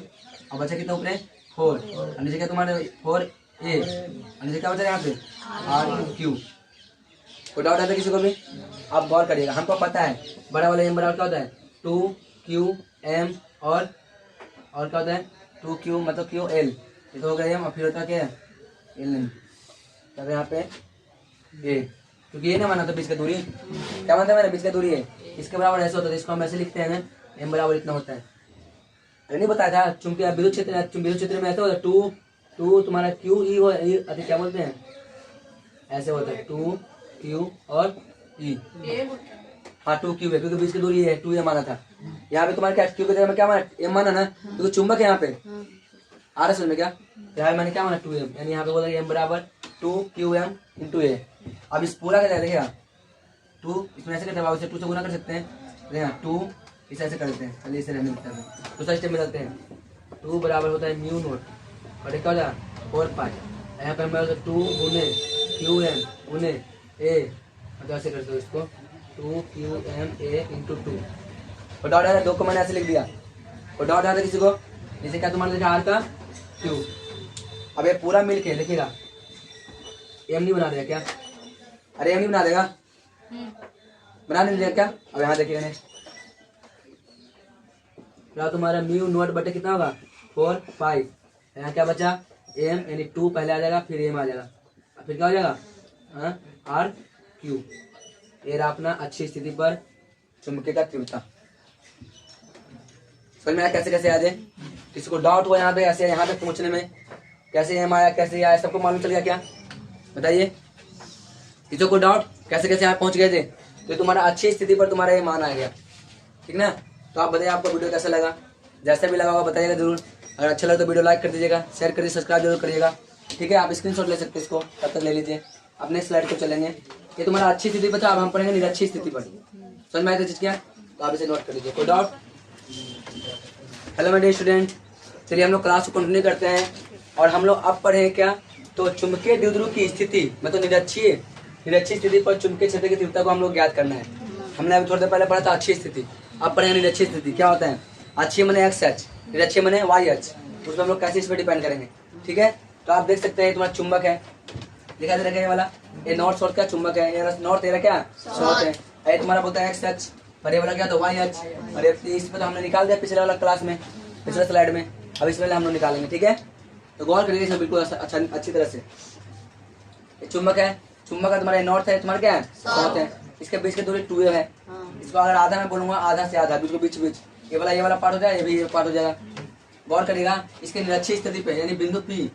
A: अब बचा कितना ऊपर 4 और नीचे क्या तुम्हारे 4 ए और नीचे क्या बचा यहाँ पे आर क्यू। कोई डाउट आता है किसी को भी? आप गौर करिएगा, हमको पता है बड़ा वाला एम बराबर क्या होता है 2 क्यू एम और क्या होता है 2 क्यू मतलब क्यू एल, ये तो हो गया एम और फिर होता है क्या एल नहीं, तब यहाँ पे ए, क्योंकि ये नहीं माना था बीच का दूरी, क्या मानता है मैंने बीच का दूरी है इसके बराबर ऐसा होता है, इसको हम ऐसे लिखते हैं ना एम बराबर इतना होता है। अरे नहीं बताया था चूंकि विद्युत क्षेत्र में ऐसा होता है 2 तुम्हारा क्यू ई अति क्या बोलते हैं ऐसे होता है 2 क्यू और ई, हाँ 2 क्यू है क्योंकि बीच की दूरी है 2 ए माना था। यहाँ पे तुम्हारे क्या क्यू की जगह में क्या माना एम माना ना, क्योंकि चुंबक है यहाँ पे आर एस में क्या, यहाँ मैंने क्या माना 2m, यानी यहाँ पे बोला एम बराबर 2 क्यू एम इंटू ए। अब इस पूरा का देखिएगा 2 इसमें ऐसे करते हैं, इसे 2 से गुना कर सकते हैं, यहाँ 2 इसे ऐसे कर देते हैं, चलिए इसे रहने देते हैं, दूसरा स्टेप में चलते हैं 2 बराबर होता है म्यू नोट और क्या हो जाएगा 4 पाई, यहाँ पे हमारे 2 गुने क्यू एम गुने ए, मतलब ऐसे करते हो इसको 2 क्यू एम ए इंटू 2। और डाउट है 2 को मैंने ऐसे लिख दिया, और डाउट आता है किसी को जैसे क्या तुम्हारा लिखा आर का क्यू। अब ये पूरा मिल के लिखिएगा एम नहीं बना देगा क्या, अरे एम नहीं बना देगा बना नहीं देगा क्या। अब यहाँ देखिएगा नेक्स्ट तुम्हारा म्यू नोट बटे कितना होगा 4 पाई, यहाँ क्या बचा एम यानी 2 पहले आ जाएगा फिर एम आ जाएगा, फिर क्या हो जाएगा आर क्यू। ये रहा अपना अच्छी स्थिति पर चुंबकीय का तीव्रता। समझ में आया कैसे कैसे आ जाए, किसी को डाउट हुआ यहाँ पे ऐसे यहाँ तक पहुँचने में कैसे एम आया कैसे आया, सबको मालूम चल गया क्या बताइए, किसी को डाउट कैसे कैसे यहाँ पहुँच गए थे, तो तुम्हारा अच्छी स्थिति पर तुम्हारा ये मान आ गया ठीक ना। तो आप बताइए आपको वीडियो कैसा लगा, जैसा भी लगा होगा बताइएगा जरूर, अगर अच्छा लगा तो वीडियो लाइक कर दीजिएगा, शेयर कर दीजिए, सब्सक्राइब जरूर करिएगा ठीक है। आप स्क्रीनशॉट ले सकते हैं इसको, तब तक ले लीजिए। अब नेक्स्ट स्लाइड को चलेंगे। ये तुम्हारा अच्छी स्थिति बचा। अब हम पढ़ेंगे निरक्षी स्थिति पर। समझ में आया चीज क्या? तो आप इसे नोट कर लीजिए। कोई doubt? Hello my dear student, चलिए हम लोग क्लास को कंटिन्यू करते हैं और हम लोग अब पढ़े क्या? तो चुंबकीय द्विध्रुव की स्थिति मतलब निरक्षीय स्थिति पर चुंबकीय क्षेत्र की तीव्रता को हम लोग ज्ञात करना है। हमने अभी थोड़ी देर पहले पढ़ा था अच्छी स्थिति, अब पढ़ेंगे निरक्षीय स्थिति। क्या होता है? अच्छी मने एक्स एच, निरक्षीय मने वाई एच। उसमें हम लोग कैसे इस पर डिपेंड करेंगे, ठीक है? तो आप देख सकते हैं तुम्हारा चुंबक है, दिखाई दे रहा है ये वाला, ये नॉर्थ साउथ का चुंबक है, ये नॉर्थ तेरा क्या साउथ है। ये तुम्हारा बोलता है एक्स एच और ये वाला क्या तो वाई एच। और इसमें तो हमने निकाल दिया पिछले वाला क्लास में, पिछले स्लाइड में। अब इसमें हम लोग निकालेंगे, ठीक है? तो गौर करिए इसमें बिल्कुल अच्छी तरह से। ये चुंबक है, चुंबक का तुम्हारा नॉर्थ है, तुम्हारा क्या है साउथ है। इसके बीच की दूरी 2a है। इसको अगर आधा मैं बोलूंगा, आधा से आधा, बीच ये वाला पार्ट हो जाए, ये भी पार्ट हो जाएगा। गौर करिएगा इसके निरक्षीय स्थिति पे यानी बिंदु P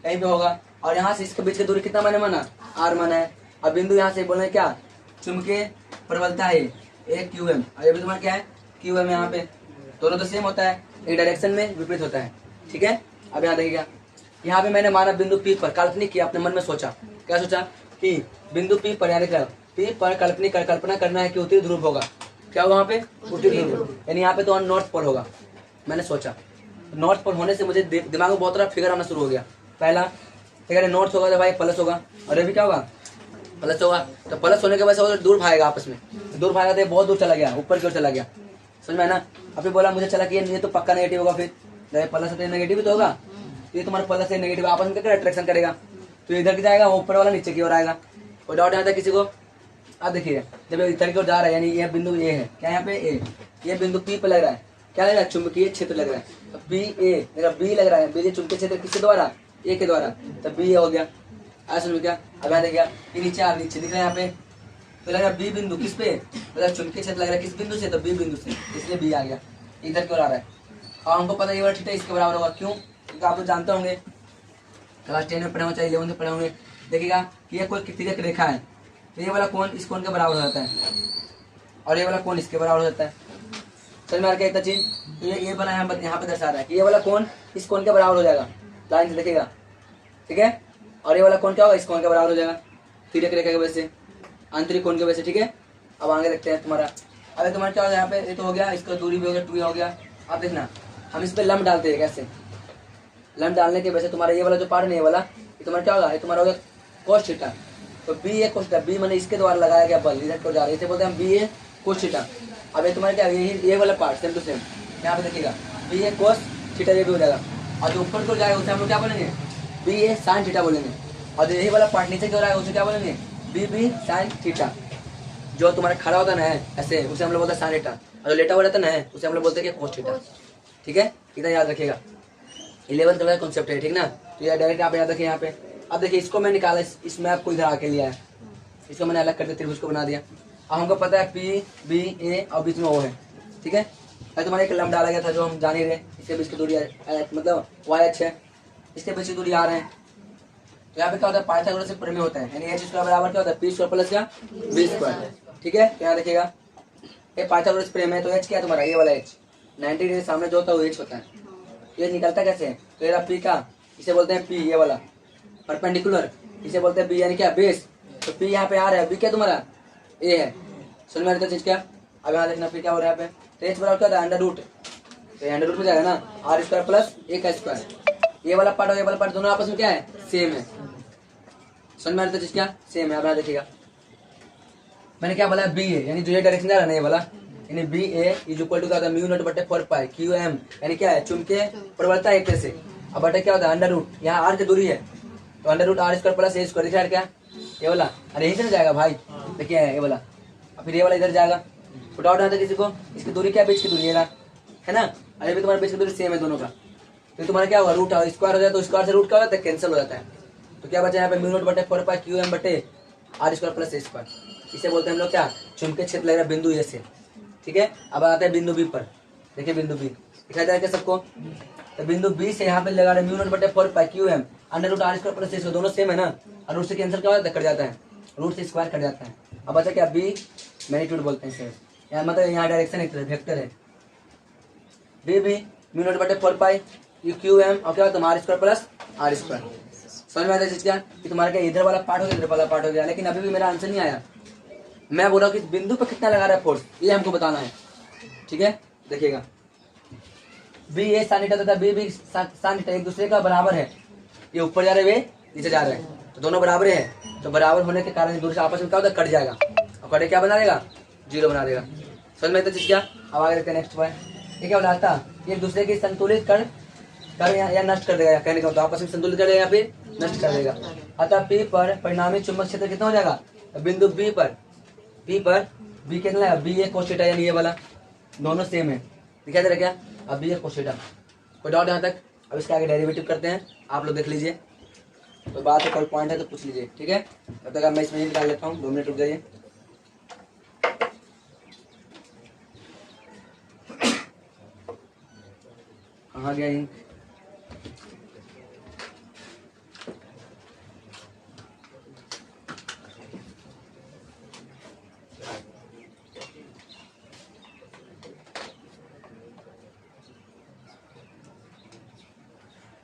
A: कहीं पे होगा और यहाँ से इसके बीच की दूरी कितना मैंने माना? r माना है। अब बिंदु यहाँ से बोले क्या? चुंबकीय प्रबलता है एक QM और ये भी तुम्हारा क्या है QM। यहाँ पे दोनों तो सेम होता है, एक डायरेक्शन में विपरीत होता है, ठीक है? अब यहाँ देखिएगा, यहाँ पे मैंने माना बिंदु P पर, काल्पनिक किया, अपने मन में सोचा। क्या सोचा? कि बिंदु P पर यानी P पर कल्पना करना है कि उत्तरी ध्रुव होगा। क्या होगा वहाँ पे? उत्तरी ध्रुव, यानी यहाँ पे तो नॉर्थ पोल होगा। मैंने सोचा नॉर्थ पोल होने से मुझे दिमाग में बहुत सारा फिगर आना शुरू हो गया। पहला फिगर नॉर्थ होगा तो भाई प्लस होगा, और ये भी क्या होगा? प्लस होगा। तो प्लस होने के वजह से वो दूर भागेगा, आपस में दूर भागा तो बहुत दूर चला गया, ऊपर की ओर चला गया। समझ में है ना? अभी बोला मुझे चला कि ये तो पक्का नेगेटिव होगा, फिर प्लस है नेगेटिव तो होगा, ये तुम्हारा प्लस है नेगेटिव आपस में क्या अट्रैक्शन करेगा, तो इधर की जाएगा, ऊपर वाला नीचे की ओर आएगा। कोई डाउट आता है किसी को? आप देखिए जब इधर की ओर जा रहा है यानी ये बिंदु ए है, क्या यहाँ पे ए, ये बिंदु P पे लग रहा है, क्या लग रहा है? चुंबकीय क्षेत्र लग रहा है। तो बी लग रहा है, बी चुंबकीय क्षेत्र किसके द्वारा? ए के द्वारा, तो बी हो गया। ऐसा समझ क्या? अब यहाँ देखिए ये नीचे दिख रहा है यहाँ पे, तो लग रहा है बी बिंदु किस पे? मतलब चुंबकीय क्षेत्र लग रहा है किस बिंदु से? तो बी बिंदु से, इसलिए बी आ गया, इधर की ओर आ रहा है। और हमको पता है ये वाला थीटा इसके बराबर होगा। क्यों? क्योंकि आप लोग जानते होंगे, क्लास 10 में पढ़े होंगे, चाहे 11 में पढ़े होंगे, देखिएगा कि ये कोई तिर्यक रेखा है, तो ये वाला कोण इस कोण के बराबर हो जाता है और ये वाला कोण इसके बराबर हो जाता है। समझ में आ गया इतना चीज? तो ये वाला यहाँ पे दर्शा रहा है कि ये वाला कोण इस कोण के बराबर हो जाएगा, लाइन से देखिएगा, ठीक है? और ये वाला कोण क्या होगा? इस कोण के बराबर हो जाएगा, तिर्यक रेखा की वजह से, आंतरिक कोण की वजह से, ठीक है? अब आगे देखते हैं तुम्हारा। अरे तुम्हारा क्या हो गया यहाँ पे? ये तो हो गया, इसका दूरी भी हो गया, 2 हो गया। अब देखना हम इस पे लंब डालते हैं, कैसे? लंब डालने की वजह से तुम्हारा ये वाला जो पार्ट नहीं, ये वाला ये तुम्हारा क्या होगा? ये तुम्हारा हो गया cos थीटा। तो बी ए कोस थीटा, बी मैंने इसके द्वारा लगाया गया बल, इधर को जा रहा है, इसे बोलते हैं बी ए कोस थीटा। अब ये तुम्हारा क्या है? ये वाला पार्ट सेम टू सेम यहाँ पे देखिएगा, बी ए कोस थीटा ये भी हो जाएगा। और जो ऊपर को जाएगा उसे हम लोग क्या बोलेंगे? बी ए साइन थीटा बोलेंगे। और जो यही वाला पार्ट नीचे की ओर आएगा उसे क्या बोलेंगे? B sine theta. जो तुम्हारा खड़ा होता ना है ऐसे, उसे हम लोग बोलते हैं साइन थीटा, और जो लेटा हुआ रहता ना है उसे हम लोग बोलते हैं कोस थीटा, ठीक है? इतना याद रखिएगा, 11th का कॉन्सेप्ट है, ठीक ना? तो ये डायरेक्ट आप याद रखिए यहाँ पे। अब देखिए इसको मैं निकाला, इस मैप को इधर आके लिया है, इसको मैंने अलग करके त्रिभुज को बना दिया। अब हमको पता है P, B, A और बीच में O है, ठीक है? अरे तुम्हारा एक लंब डाला गया था जो हम जान ही रहे, इसके बीच की दूरी मतलब YH है, इसके बीच की दूरी R है। तो यहाँ पे क्या होता है? पाइथागोरस से प्रमेय होता है, यानी h² बराबर क्या होता है? P² प्लस क्या B², ठीक है? तो यहाँ देखिएगा ये पाइथागोरस प्रमेय है, तो h क्या है तुम्हारा? ये वाला h 90 डिग्री सामने जो होता है वो h होता है। ये निकलता कैसे है? तो ये P का, इसे बोलते हैं P, ये वाला परपेंडिकुलर, इसे बोलते हैं B यानी क्या? बेस। तो P यहाँ पे R है, B क्या तुम्हारा? A है। समझ में आ रही चीज क्या? अब यहाँ देखना फिर क्या हो रहा है यहाँ पे? तो h बराबर क्या होता है? अंडर रूट, तो अंडर रूट में जाएगा ना, R² प्लस a²। ये वाला पार्ट और ये वाला पार्ट दोनों आपस में क्या है? सेम है। समझ में आ रही चीज क्या? सेम है। अब यहाँ देखिएगा मैंने क्या बोला? बी ए, यानी जो ये डायरेक्शन जा रहा है ना, ये वाला, यानी b a is equal to क्या होता है? म्यू नॉट बटे 4 पाई क्यू एम, यानी क्या है? चुंबकीय प्रबलता एक से। अब बटे क्या होता है? अंडर रूट, यहाँ आर की दूरी है, तो under root R² plus a² दिख रहा है क्या? ये वाला, अरे यहीं से जाएगा भाई, देखिए ये वाला, और फिर ये वाला इधर जाएगा। तो डाउट आता है किसी को? इसकी दूरी क्या? बीच की दूरी है ना? अरे भी तुम्हारे बीच की दूरी सेम है दोनों का, तो तुम्हारा क्या होगा? रूट स्क्वायर हो जाए, तो स्क्वायर से रूट क्या हो जाता है? कैंसिल हो जाता है। तो क्या बचा यहाँ पे? म्यू नॉट बटे 4 पाई क्यू एम बटे R² प्लस a²। इसे बोलते हैं हम लोग क्या? चुंबकीय क्षेत्र लग रहा है बिंदु ए से, ठीक है? अब आते हैं बिंदु बी पर, देखिए बिंदु बी दिखाई दे रहा है क्या सबको? तो बिंदु बी से यहाँ पे लगा रहे म्यू नॉट बटे 4 pi q m under root R² plus a², दोनों सेम है ना, और रूट से कैंसिल क्या हो जाता है? कट जाता है, रूट से स्क्वायर कट जाता है। अब बचा क्या? बी मैग्नीट्यूड बोलते हैं इसे, यहाँ मतलब यहाँ डायरेक्शन एक वेक्टर है। बी म्यू नॉट बटे 4 पाई क्यू एम और क्या होता है? R² plus R²। समझ में आता है चीज क्या कि तुम्हारा क्या इधर वाला पार्ट हो गया, इधर वाला पार्ट हो गया, लेकिन अभी भी मेरा आंसर नहीं आया। मैं बोल रहा हूँ कि बिंदु पर कितना लगा रहा है फोर्स, ये हमको बताना है। ठीक है, देखिएगा बी ए साइन थीटा तथा बी बी साइन थीटा एक दूसरे का बराबर है। ये ऊपर जा रहे वे नीचे जा रहे हैं, तो दोनों बराबर है, तो बराबर होने के कारण दूर से आपस में क्या होता है, कट जाएगा, और कटे क्या बना देगा, 0 बना देगा। समझ में आता चीज क्या। अब आगे देखते हैं नेक्स्ट पॉइंट। ये क्या बताता है, एक दूसरे की संतुलित कर या नष्ट कर देगा, कहने का मतलब आपस में संतुलित कर देगा या फिर नष्ट कर देगा। अतः P पर परिणामी चुंबक क्षेत्र कितना हो जाएगा, बिंदु P पर B कितना है, बी ए कोस थीटा, यानी ये वाला दोनों सेम है, दिखाई दे रहा क्या। अब बी ए कोस थीटा, कोई डाउट यहाँ तक। अब इसके आगे डेरिवेटिव करते हैं, आप लोग देख लीजिए, तो बात है कोई पॉइंट है तो पूछ लीजिए। ठीक है, तब तक मैं इसमें ही निकाल लेता हूँ, 2 मिनट रुक जाइए। कहाँ गया इंक।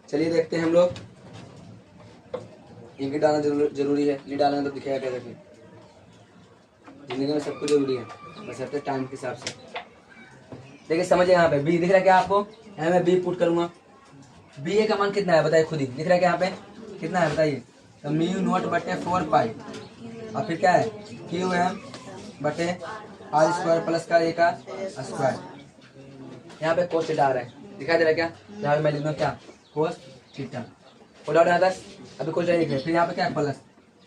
A: चलिए देखते हैं हम लोग, इंक डालना जरूरी है, नहीं डालना तो दिखेगा कैसे। फिर जिंदगी में सब कुछ जरूरी है, बस अपने टाइम के हिसाब से। देखिए समझिए, यहाँ पे बी दिख रहा है क्या आपको, यहाँ मैं बी पुट करूंगा। बी ए का मान कितना है बताइए, खुद ही दिख रहा है क्या यहाँ पे कितना है बताइए, तो म्यू नॉट बटे 4 पाई, और फिर क्या है क्यू एम बटे आर स्क्वायर प्लस का ए का स्क्वायर। यहाँ पे कोस थीटा आ रहा है, दिखाई दे रहा है क्या, यहाँ पे मैं लिखूंगा क्या, कोस थीटा। कोई डाउट यहाँ तक, अभी कोस थीटा है, फिर यहाँ पे क्या है प्लस,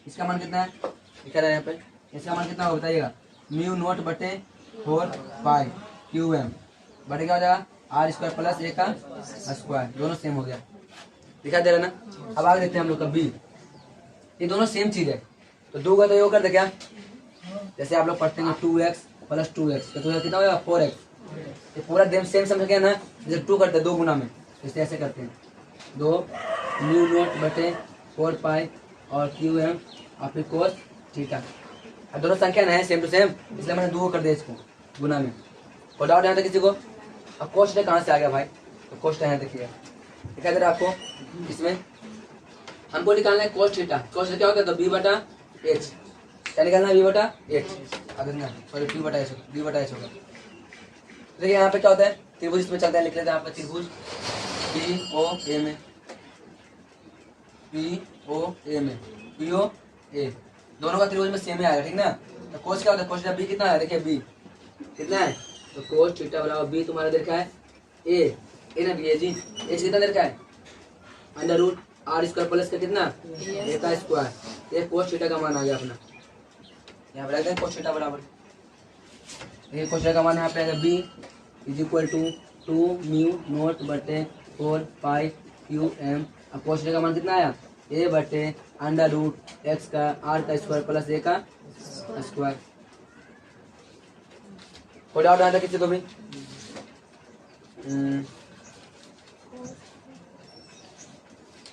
A: इसका मान कितना है दिखा रहा है यहाँ पे, इसका मान कितना होगा बताइएगा, म्यू नॉट बटे 4 पाई क्यू एम बटे क्या हो जाएगा आर स्क्वायर प्लस ए का स्क्वायर, दोनों सेम हो गया, दिखा दे रहा ना। अब आगे देखते हैं हम लोग का बी, ये दोनों सेम चीज है, तो 2 का तो योग कर दे क्या, जैसे आप लोग पढ़ते हैं 2x प्लस 2x तो कितना होगा 4x, ये पूरा सेम समझ गया ना। जैसे 2 करते हैं 2 गुना में, जैसे ऐसे करते हैं 2 म्यू नॉट बटे 4 पाई और क्यू एम और फिर कोस थीटा। अब दोनों संख्या ना है सेम टू सेम, इसलिए मैंने 2 कर दिया इसको गुना में। और डाउट यहाँ था किसी को, अब कोस थीटा कहाँ से आ गया भाई, तो कोस थीटा यहाँ देखिए दिखाई दे रहा है आपको, इसमें हमको निकालना है कोस थीटा। कोस थीटा क्या होगा, तो बी बटा एच, क्या निकालना है, बी बटा एच, सॉरी बी बटा एच होगा। देखिए यहाँ पे क्या होता है, त्रिभुज इसमें चलता है, लिख लेते हैं आपका त्रिभुज पी ओ ए में, पी ओ ए में, पी ओ ए, दोनों का त्रिभुज में सेम ही आएगा, ठीक ना। तो कोस क्या होता है, कोस थीटा बी कितना है, देखिए बी कितना है, तो कोस थीटा बराबर बी तुम्हारा देखा है ए ना बी ए जी, एच कितना देखा है under root r square plus का कितना ए का स्क्वायर, ये कोस थीटा का मान आ गया अपना, यहाँ पे रखते हैं कोस थीटा बराबर, ये कोस थीटा का मान यहाँ पे आएगा b is equal to 2 mu naught बटे 4 पाई क्यू एम। अब कोस थीटा का मान कितना आया, ए बटे अंडर रूट एक्स का आर का स्क्वायर प्लस ए का स्क्वायर। कोई डाउट आता किसी को भी,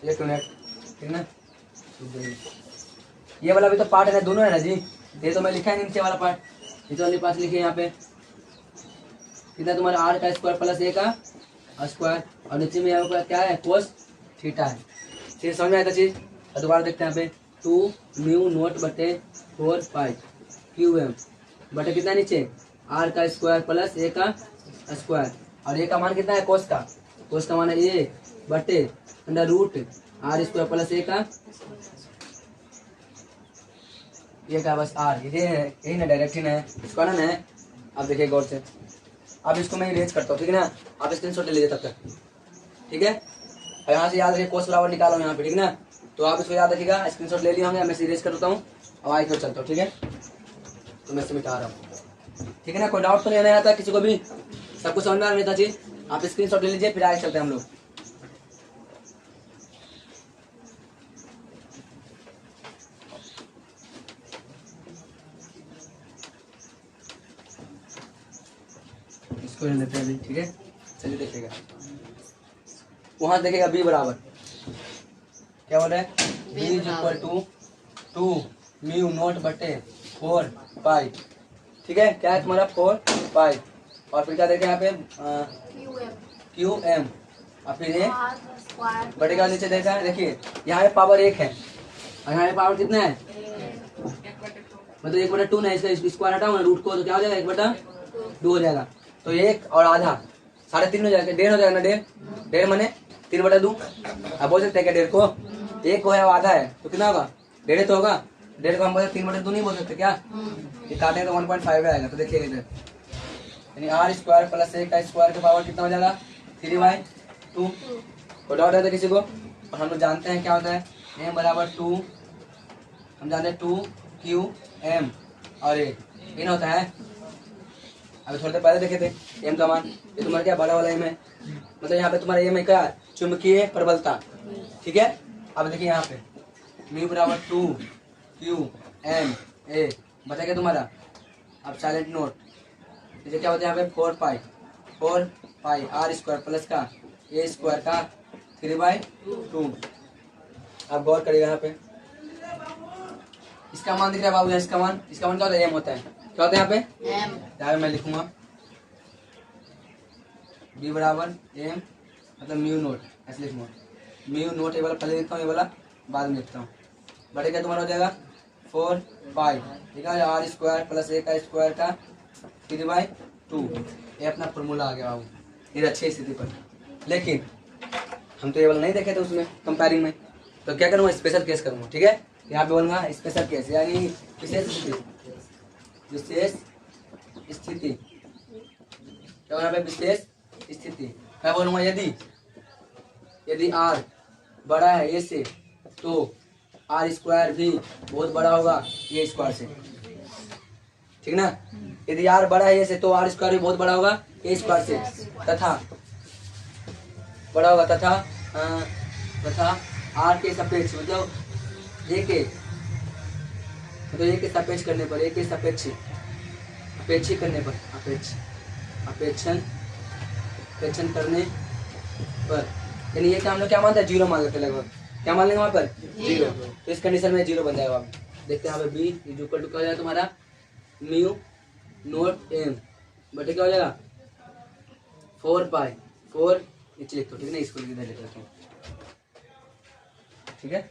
A: एक मिनट, ठीक ना। ये वाला भी तो पार्ट है, दोनों है ना जी, ये तो मैं लिखा है नीचे वाला पार्ट, ये तो वाली पास लिखे यहाँ पे कितना तुम्हारा आर का स्क्वायर प्लस ए का स्क्वायर, और नीचे में यहाँ क्या है कोस थीटा है। फिर समझ में आता चीज, दोबारा देखते हैं यहाँ पे 2 म्यू नॉट बटे 4 पाई क्यू एम बटे कितना नीचे आर का स्क्वायर प्लस ए का स्क्वायर, और ए का मान कितना है कोस का मान है ए बटे under root r square plus a का ये का बस आर, ये है यही ना डायरेक्शन है, इसका ना है। अब देखिए गौर से, अब इसको मैं इरेज करता हूँ, ठीक है ना, आप स्क्रीनशॉट ले लीजिए तब तक, ठीक है। और यहाँ से याद रखिए कोस बराबर निकालो यहाँ पे, ठीक ना, तो आप इसको याद रखिएगा, स्क्रीनशॉट ले लिए होंगे, मैं इरेज करता हूँ, अब आगे तो चलता हूँ, ठीक है, तो मैं इसे मिटा रहा हूँ, ठीक है ना। कोई डाउट तो नहीं आता किसी को भी, सब कुछ समझ में आ रहा था जी, आप स्क्रीनशॉट ले लीजिए, फिर आगे चलते हैं हम लोग। इसको लेते हैं अभी, ठीक है, चलिए देखिएगा, वहां देखिएगा बी बराबर क्या बोल रहा है, b is equal to 2 mu naught बटे 4 पाई, ठीक है, क्या है तुम्हारा 4 पाई, और फिर क्या देखें यहाँ पे क्यू एम, और फिर ये बटे का नीचे देखा है, देखिए यहाँ पे पावर 1 है और यहाँ पे पावर कितना है, मतलब 1/2 ना, इसका स्क्वायर हटाओ ना रूट को तो क्या हो जाएगा 1/2 हो जाएगा। तो 1 और आधा 3.5 हो जाएगा, 1.5 हो जाएगा ना, 1.5 माने 3/2। अब बोल सकते हैं क्या 1.5 को, 1 को है और आधा है तो कितना होगा 1.5 तो होगा, 1.5 को हम बोलते 3/2 नहीं बोल सकते क्या, ये काटेंगे तो 1.5 आएगा। तो देखिए इधर यानी r² प्लस a का स्क्वायर का पावर कितना हो जाएगा 3/2। कोई डाउट है तो किसी को, और हम लोग जानते हैं क्या होता है m बराबर 2, हम जानते हैं 2qm और a इन होता है। अभी थोड़ी देर पहले देखे थे m का मान, ये तुम्हारा क्या बड़ा वाला m है, मतलब यहाँ पे तुम्हारा m है क्या चुंबकीय प्रबलता, ठीक है। अब देखिए यहाँ पे म्यू बराबर 2qm a बता क्या तुम्हारा, अब साइलेंट नोट, इसे क्या होता है यहाँ पे 4 पाई r² प्लस का a² का 3/2। आप गौर करिएगा यहाँ पे इसका मान दिख रहा है बाबू, इसका मान क्या होता है m होता है, क्या होता है यहाँ पे यहाँ पे मैं लिखूंगा b बराबर m मतलब म्यू नोट, ऐसे लिखूंगा म्यू नोट, ये वाला पहले लिखता हूँ, ये वाला बाद में लिखता हूँ। बटे क्या तुम्हारा हो जाएगा 4 पाई, ठीक है, r² प्लस a का स्क्वायर का 3/2। ये अपना फॉर्मूला आ गया बाबू, ये अच्छी स्थिति पर। लेकिन हम तो ये वाला नहीं देखे थे उसमें कंपेयरिंग में, तो क्या करूँगा स्पेशल केस करूँगा, ठीक है। यहाँ पे बोलूँगा स्पेशल केस यानी विशेष स्थिति, विशेष स्थिति, क्या यहाँ पे विशेष स्थिति मैं बोलूँगा यदि r बड़ा है ये से तो r² भी बहुत बड़ा होगा ये स्क्वायर से, ठीक ना। यदि r बड़ा है ये से तो r² भी बहुत बड़ा होगा ये स्क्वायर से, तथा बड़ा होगा तथा r के सापेक्ष मतलब a के सापेक्ष करने पर, a के सापेक्ष अपेक्षित करने पर, अपेक्षण करने पर, यानी ये क्या हम लोग क्या मानते हैं 0 मान लेते हैं लगभग, क्या मान लेंगे वहाँ पर 0, तो इस कंडीशन में 0 बन जाएगा। आप देखते हैं यहाँ पे b इक्वल टू क्या हो जाएगा तुम्हारा म्यू नोट m बटे क्या हो जाएगा 4 पाई, 4 नीचे लिख दो, ठीक है ना, इसको इधर लिख लेता हूँ, ठीक है।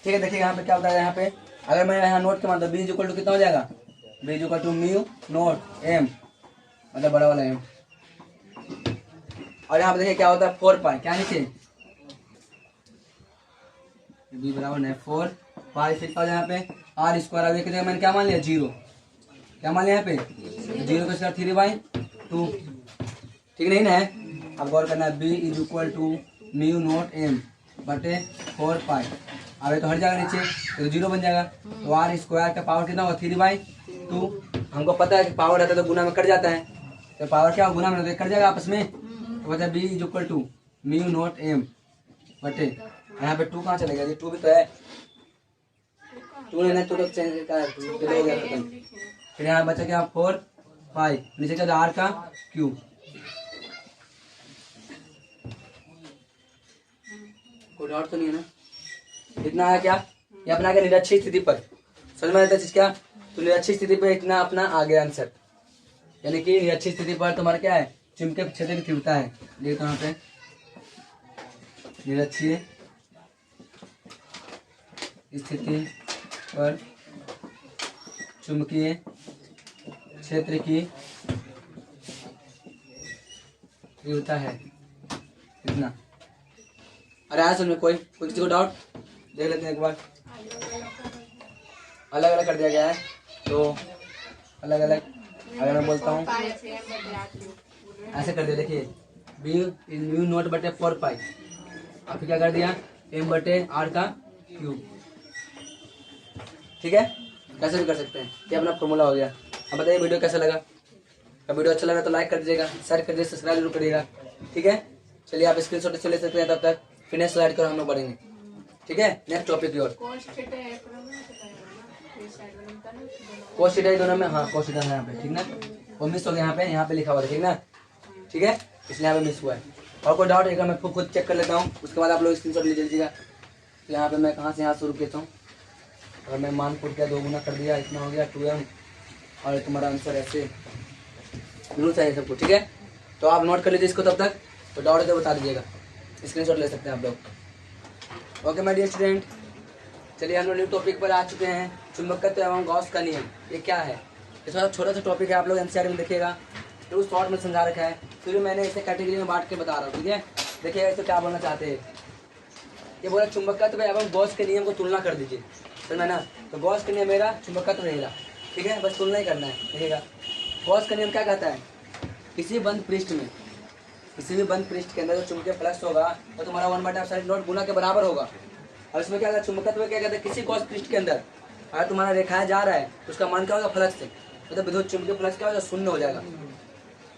A: ठीक है, देखिए यहाँ पे क्या होता है, यहाँ पे अगर मैं यहाँ नोट के मान b इक्वल टू कितना हो जाएगा, b equal to mu naught m मतलब बड़ा वाला m, और यहाँ पे देखिए क्या होता है 4 पाई, क्या नीचे b बराबर है 4 पाई, फिर क्या हो जाए यहाँ पे r² अब एक जगह मैंने क्या मान लिया 0, क्या मान लिया यहाँ पे 0 का स्क्वायर 3/2, ठीक नहीं ना है। अब गौर करना है b equal to mu naught m बटे 4 पाई, अब ये तो हट जाएगा नीचे तो 0 बन जाएगा, तो r² का पावर कितना होगा 3/2। हमको पता है कि पावर रहता है तो गुना में कट जाता है, तो पावर क्या गुना में कट जाएगा आपस में, तो बचा b equal to mu naught m बटे, यहाँ पे 2 कहाँ चलेगा, ये 2 भी तो है, 2 नहीं 2 तो चेंज का हो गया खत्म। फिर यहाँ बचा क्या 4 पाई, नीचे क्या r का क्यूब, कोई डाउट तो नहीं है ना, इतना है क्या, ये अपना क्या निरक्षित स्थिति पर, समझ में आता है चीज क्या, तो निरक्षित स्थिति पर इतना अपना आ गया आंसर, यानी कि निरक्षित स्थिति पर तुम्हारा क्या है चुंबकीय क्षेत्र की तीव्रता है, देखो यहाँ पे निरक्षीय स्थिति पर चुंबकीय क्षेत्र की तीव्रता है इतना। अरे आया समझ में कोई किसी को डाउट, देख लेते हैं एक बार, अलग अलग कर दिया गया है तो अलग अलग, अगर मैं बोलता हूँ ऐसे कर दिया, देखिए b म्यू नोट बटे 4 पाई, आप क्या कर दिया m बटे r का क्यूब, ठीक है, कैसे भी कर सकते हैं, ये अपना फॉर्मूला हो गया। अब बताइए वीडियो कैसा लगा, अगर वीडियो अच्छा लगा तो लाइक कर दीजिएगा, शेयर कर दीजिए, सब्सक्राइब जरूर करिएगा, ठीक है। चलिए आप स्क्रीनशॉट से ले सकते हैं, तब तक फिर नेक्स्ट स्लाइड कर हम लोग बढ़ेंगे, ठीक है। नेक्स्ट टॉपिक की ओर, कोस्ट थीटा दोनों में, हाँ कोस्ट थीटा है यहाँ पे, ठीक ना, वो मिस हो गया यहाँ पे लिखा हुआ है, ठीक ना, ठीक है, इसलिए यहाँ पे मिस हुआ है। और कोई डाउट है मैं खुद चेक कर लेता हूँ, उसके बाद आप लोग स्क्रीनशॉट ले लीजिएगा। तो यहाँ पे मैं कहाँ से यहाँ शुरू किया हूँ, अगर मैं मान पुट किया 2 गुना कर दिया, इतना हो गया 2m, और तुम्हारा आंसर ऐसे रूल चाहिए सबको, ठीक है। तो आप नोट कर लीजिए इसको, तब तक तो डाउट है तो बता दीजिएगा, स्क्रीनशॉट ले सकते हैं आप लोग। ओके माय डियर स्टूडेंट, चलिए हम लोग न्यू टॉपिक पर आ चुके हैं, चुंबकत्व एवं गॉस का नियम। ये क्या है? ये थोड़ा छोटा सा टॉपिक है, आप लोग एनसीईआरटी में देखिएगा, तो उस शॉर्ट में समझा रखा है, फिर मैंने इसे कैटेगरी में बांट के बता रहा हूँ, ठीक है। देखिएगा इसको क्या बोलना चाहते हैं। ये बोला चुंबकत्व एवं गॉस के नियम को तुलना कर दीजिए, समझ में ना। तो गॉस का नियम मेरा, चुंबकत्व रहेगा, ठीक है, बस तुलना ही करना है। देखिएगा गॉस का नियम क्या कहता है, किसी बंद पृष्ठ में, किसी भी बंद पृष्ठ के अंदर जो चुंबकीय फ्लक्स होगा वो तुम्हारा 1/ε0 गुना के बराबर होगा। और इसमें क्या कहता है, चुंबकत्व क्या कहता है, किसी गॉस पृष्ठ के अंदर अगर तुम्हारा रेखाएं जा रहा है तो उसका मान क्या होगा, फ्लक्स से, मतलब विद्युत चुंबकीय फ्लक्स क्या होगा, शून्य हो जाएगा,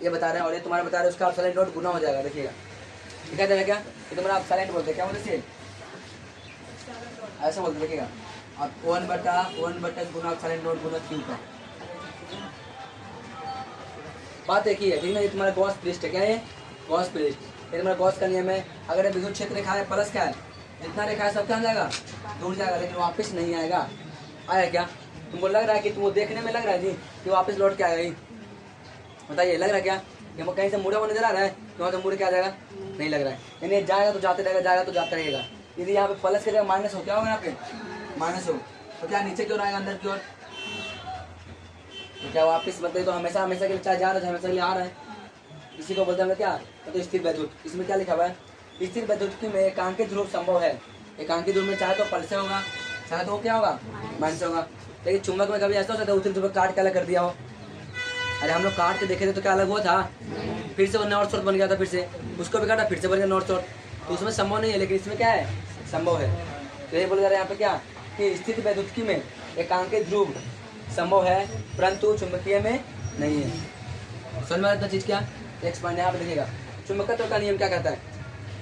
A: ये बता रहे हैं। और ये तुम्हारा बता रहे हैं उसका ε0 गुना हो जाएगा। देखिएगा ये कहते हैं क्या, ये तुम्हारा ε बोलते हैं, क्या बोलते हैं, ऐसा बोलते, देखिएगा आप 1/1 गुना ε0 गुना क्यू का बात एक ही है, ठीक है। ये तुम्हारा गॉस पृष्ठ है, क्या है, गॉस पृष्ठ, ये तुम्हारा गॉस का नियम है। अगर ये विद्युत क्षेत्र रेखा है, प्लस क्या है, जितना रेखा है सब क्या जाएगा, दूर जाएगा, लेकिन वापस नहीं आएगा। आया क्या, तुमको लग रहा है कि तुमको देखने में लग रहा है जी कि वापस लौट के आएगा, बताइए लग रहा है क्या, कि हमको कहीं से मुड़ा हुआ नजर आ रहा है, तो वहाँ से मुड़ के आ जाएगा, नहीं लग रहा है। यानी जाएगा तो जाते रहेगा, जाएगा तो जाता रहेगा। यदि यहाँ पे प्लस की जगह माइनस हो, क्या होगा यहाँ पे, माइनस हो, तो क्या नीचे की ओर आएगा, अंदर की ओर, तो क्या वापस मतलब तो हमेशा हमेशा के लिए चाहे जा रहा है, हमेशा के लिए आ रहा है। इसी को बोलते हैं क्या, तो स्थिर वैद्युत। इसमें क्या लिखा हुआ है, स्थिर वैद्युत में एकांकित ध्रुव संभव है। एकांकित ध्रुव में चाहे तो प्लस होगा, चाहे तो क्या होगा, माइनस होगा। लेकिन चुंबक में कभी ऐसा हो सकता है उत्तरी ध्रुव काट के अलग कर दिया हो। अरे हम लोग काट के देखे थे तो क्या अलग हुआ था, फिर से वो नॉर्थ साउथ बन गया था, फिर से उसको भी काटा, फिर से बन गया नॉर्थ साउथ। तो उसमें संभव नहीं है, लेकिन इसमें क्या है, संभव है। तो ये बोल जा रहे हैं यहाँ पे क्या, कि स्थिर वैद्युतिकी में एकांकित ध्रुव संभव है, परंतु चुंबकीय में नहीं है। समझ में आता चीज क्या, नेक्स्ट पॉइंट यहाँ पे देखिएगा, चुंबकत्व का नियम क्या कहता है।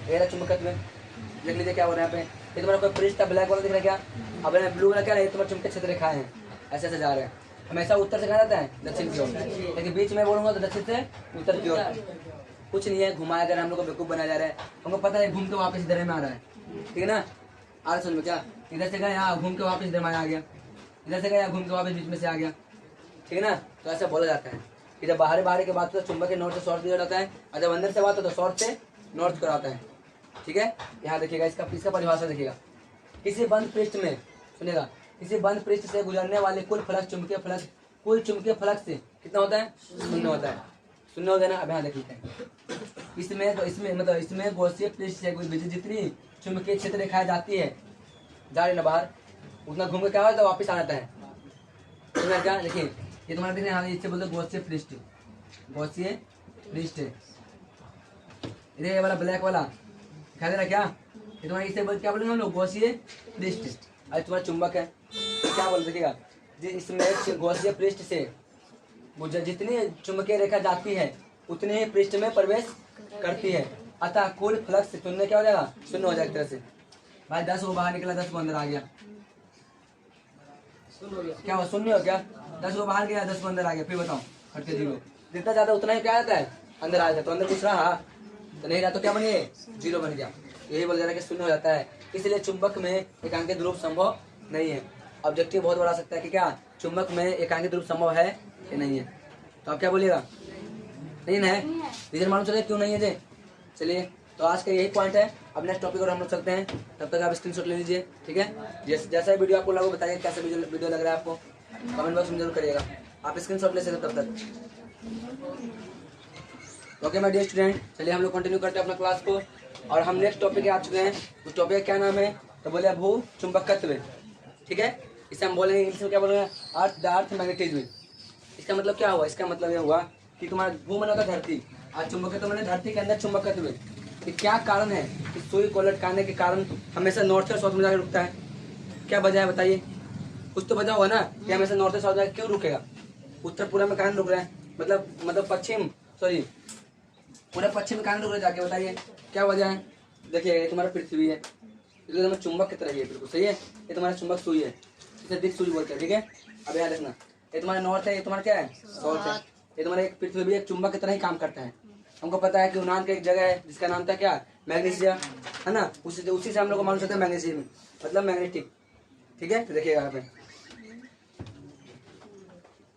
A: ये रहा चुंबकत्व में, देख लीजिए क्या हो रहा है यहाँ पे। ये तुम्हारा कोई पृष्ठ ब्लैक वाला दिख रहा है क्या, अब ब्लू वाला क्या है, तुम्हारा चुंबकीय क्षेत्र रेखा है, ऐसे ऐसे जा रहे हैं। हमेशा उत्तर से कहा जाता है दक्षिण की ओर, लेकिन बीच में बोलूंगा तो दक्षिण से उत्तर की ओर। कुछ नहीं है, घुमाया जा रहा है, हम लोग को बेवकूफ बनाया जा रहा है। हमको पता है घूम के वापस इधर में आ रहा है, ठीक है ना। आ रहा समझ में क्या, इधर से गया यहाँ घूम के वापस इधर में आ गया, इधर से गया घूम के वापस बीच में से आ गया, ठीक है ना। तो ऐसा बोला जाता है कि जब बाहर की बात हो तो चुंबक के नॉर्थ से साउथ की ओर आता है, और जब अंदर से बात हो तो साउथ से नॉर्थ की ओर आता है, ठीक है। यहाँ देखिएगा इसका परिभाषा देखिएगा, किसी बंद पृष्ठ में, सुनिएगा, किसी बंद पृष्ठ से गुजरने वाले कुल चुंबकीय फ्लक्स से कितना होता है, शून्य होता है, शून्य होता है ना। अब यहाँ देखिए इसमें तो इसमें गॉसीय पृष्ठ से जितनी चुंबकीय क्षेत्र रेखाएं जाती है, जा रही ना बाहर, उतना घूम के क्या होता है, वापस आ जाता है। तो क्या देखिए, ये तुम्हारा दिख रहा है, इससे बोलते गॉसीय पृष्ठ, गॉसीय पृष्ठ ये वाला ब्लैक वाला दिखाई दे रहा क्या, ये तुम्हारा इससे क्या बोलेंगे हम लोग, गॉसीय पृष्ठ। आज तुम्हारा चुंबक है तो क्या बोल देखिएगा, इसमें गॉसीय पृष्ठ से जितनी चुंबकीय रेखा जाती है उतने ही पृष्ठ में प्रवेश करती है, अतः कुल फ्लक्स शून्य क्या हो जाएगा, शून्य हो जाएगा। तरह से भाई 10 वो बाहर निकला, 10 को अंदर आ गया, क्या हुआ, शून्य हो गया, 10 वो बाहर गया, 10 को अंदर आ गया, फिर बताओ हटके 0। जितना ज्यादा उतना ही क्या आता है, अंदर आ जाता है। तो अंदर कुछ रहा तो नहीं रहा तो क्या बन गया, 0 बन गया। यही बोल जा रहा है कि शून्य हो जाता है, इसलिए चुंबक में एकांकित ध्रुव संभव नहीं है। ऑब्जेक्टिव बहुत बड़ा सकता है कि क्या चुंबक में एकांकित ध्रुव संभव है कि नहीं है। तो आप क्या बोलिएगा, नहीं है, रीजन मालूम चले क्यों नहीं है जी। चलिए तो आज का यही पॉइंट है। अब नेक्स्ट टॉपिक और हम लोग चलते हैं, तब तक आप स्क्रीनशॉट ले लीजिए, ठीक है। जैसा वीडियो आपको लगा बताइए कैसा वीडियो लग रहा है आपको, कमेंट बॉक्स में जरूर करिएगा, आप स्क्रीनशॉट ले सकते तब तक। ओके माय डियर स्टूडेंट, चलिए हम लोग कंटिन्यू करते हैं अपना क्लास को, और हम नेक्स्ट टॉपिक आ चुके हैं। उस टॉपिक का क्या नाम है, तो बोले भू चुंबकत्व, ठीक है। इसे हम बोलेंगे इंग्लिश में क्या बोलेंगे, अर्थ मैग्नेटिज्म। इसका मतलब क्या हुआ, इसका मतलब ये हुआ कि तुम्हारा भू माना होता धरती, और चुंबकत्व मैंने धरती के अंदर चुंबकत्व। कि क्या कारण है कि सुई को लटकाने के कारण हमेशा नॉर्थ और साउथ में जाकर रुकता है, क्या वजह है बताइए। कुछ तो वजह हुआ ना कि हमेशा नॉर्थ और साउथ में क्यों रुकेगा, उत्तर पूर्व में कारण रुक रहा है, मतलब पश्चिम सॉरी पूरा पश्चिम में कारण रुक रहा है जाके, बताइए क्या वजह है। देखिए ये तुम्हारा पृथ्वी है, ये तुम्हारा चुंबक की तरह ही है, बिल्कुल सही है। ये तुम्हारा चुंबक सुई है, इसे दिक् सुई बोलते हैं, ठीक है। अब याद रखना, ये तुम्हारा नॉर्थ है, ये तुम्हारा क्या है, साउथ है। ये तुम्हारा एक पृथ्वी भी एक चुंबक की तरह ही काम करता है। हमको पता है कि यूनान का एक जगह है जिसका नाम था क्या, मैग्नीशिया, है ना। उसी से हम लोग को मालूम चलता है मैग्नीशियम मतलब मैग्नेटिक, ठीक है। तो देखिएगा यहाँ पे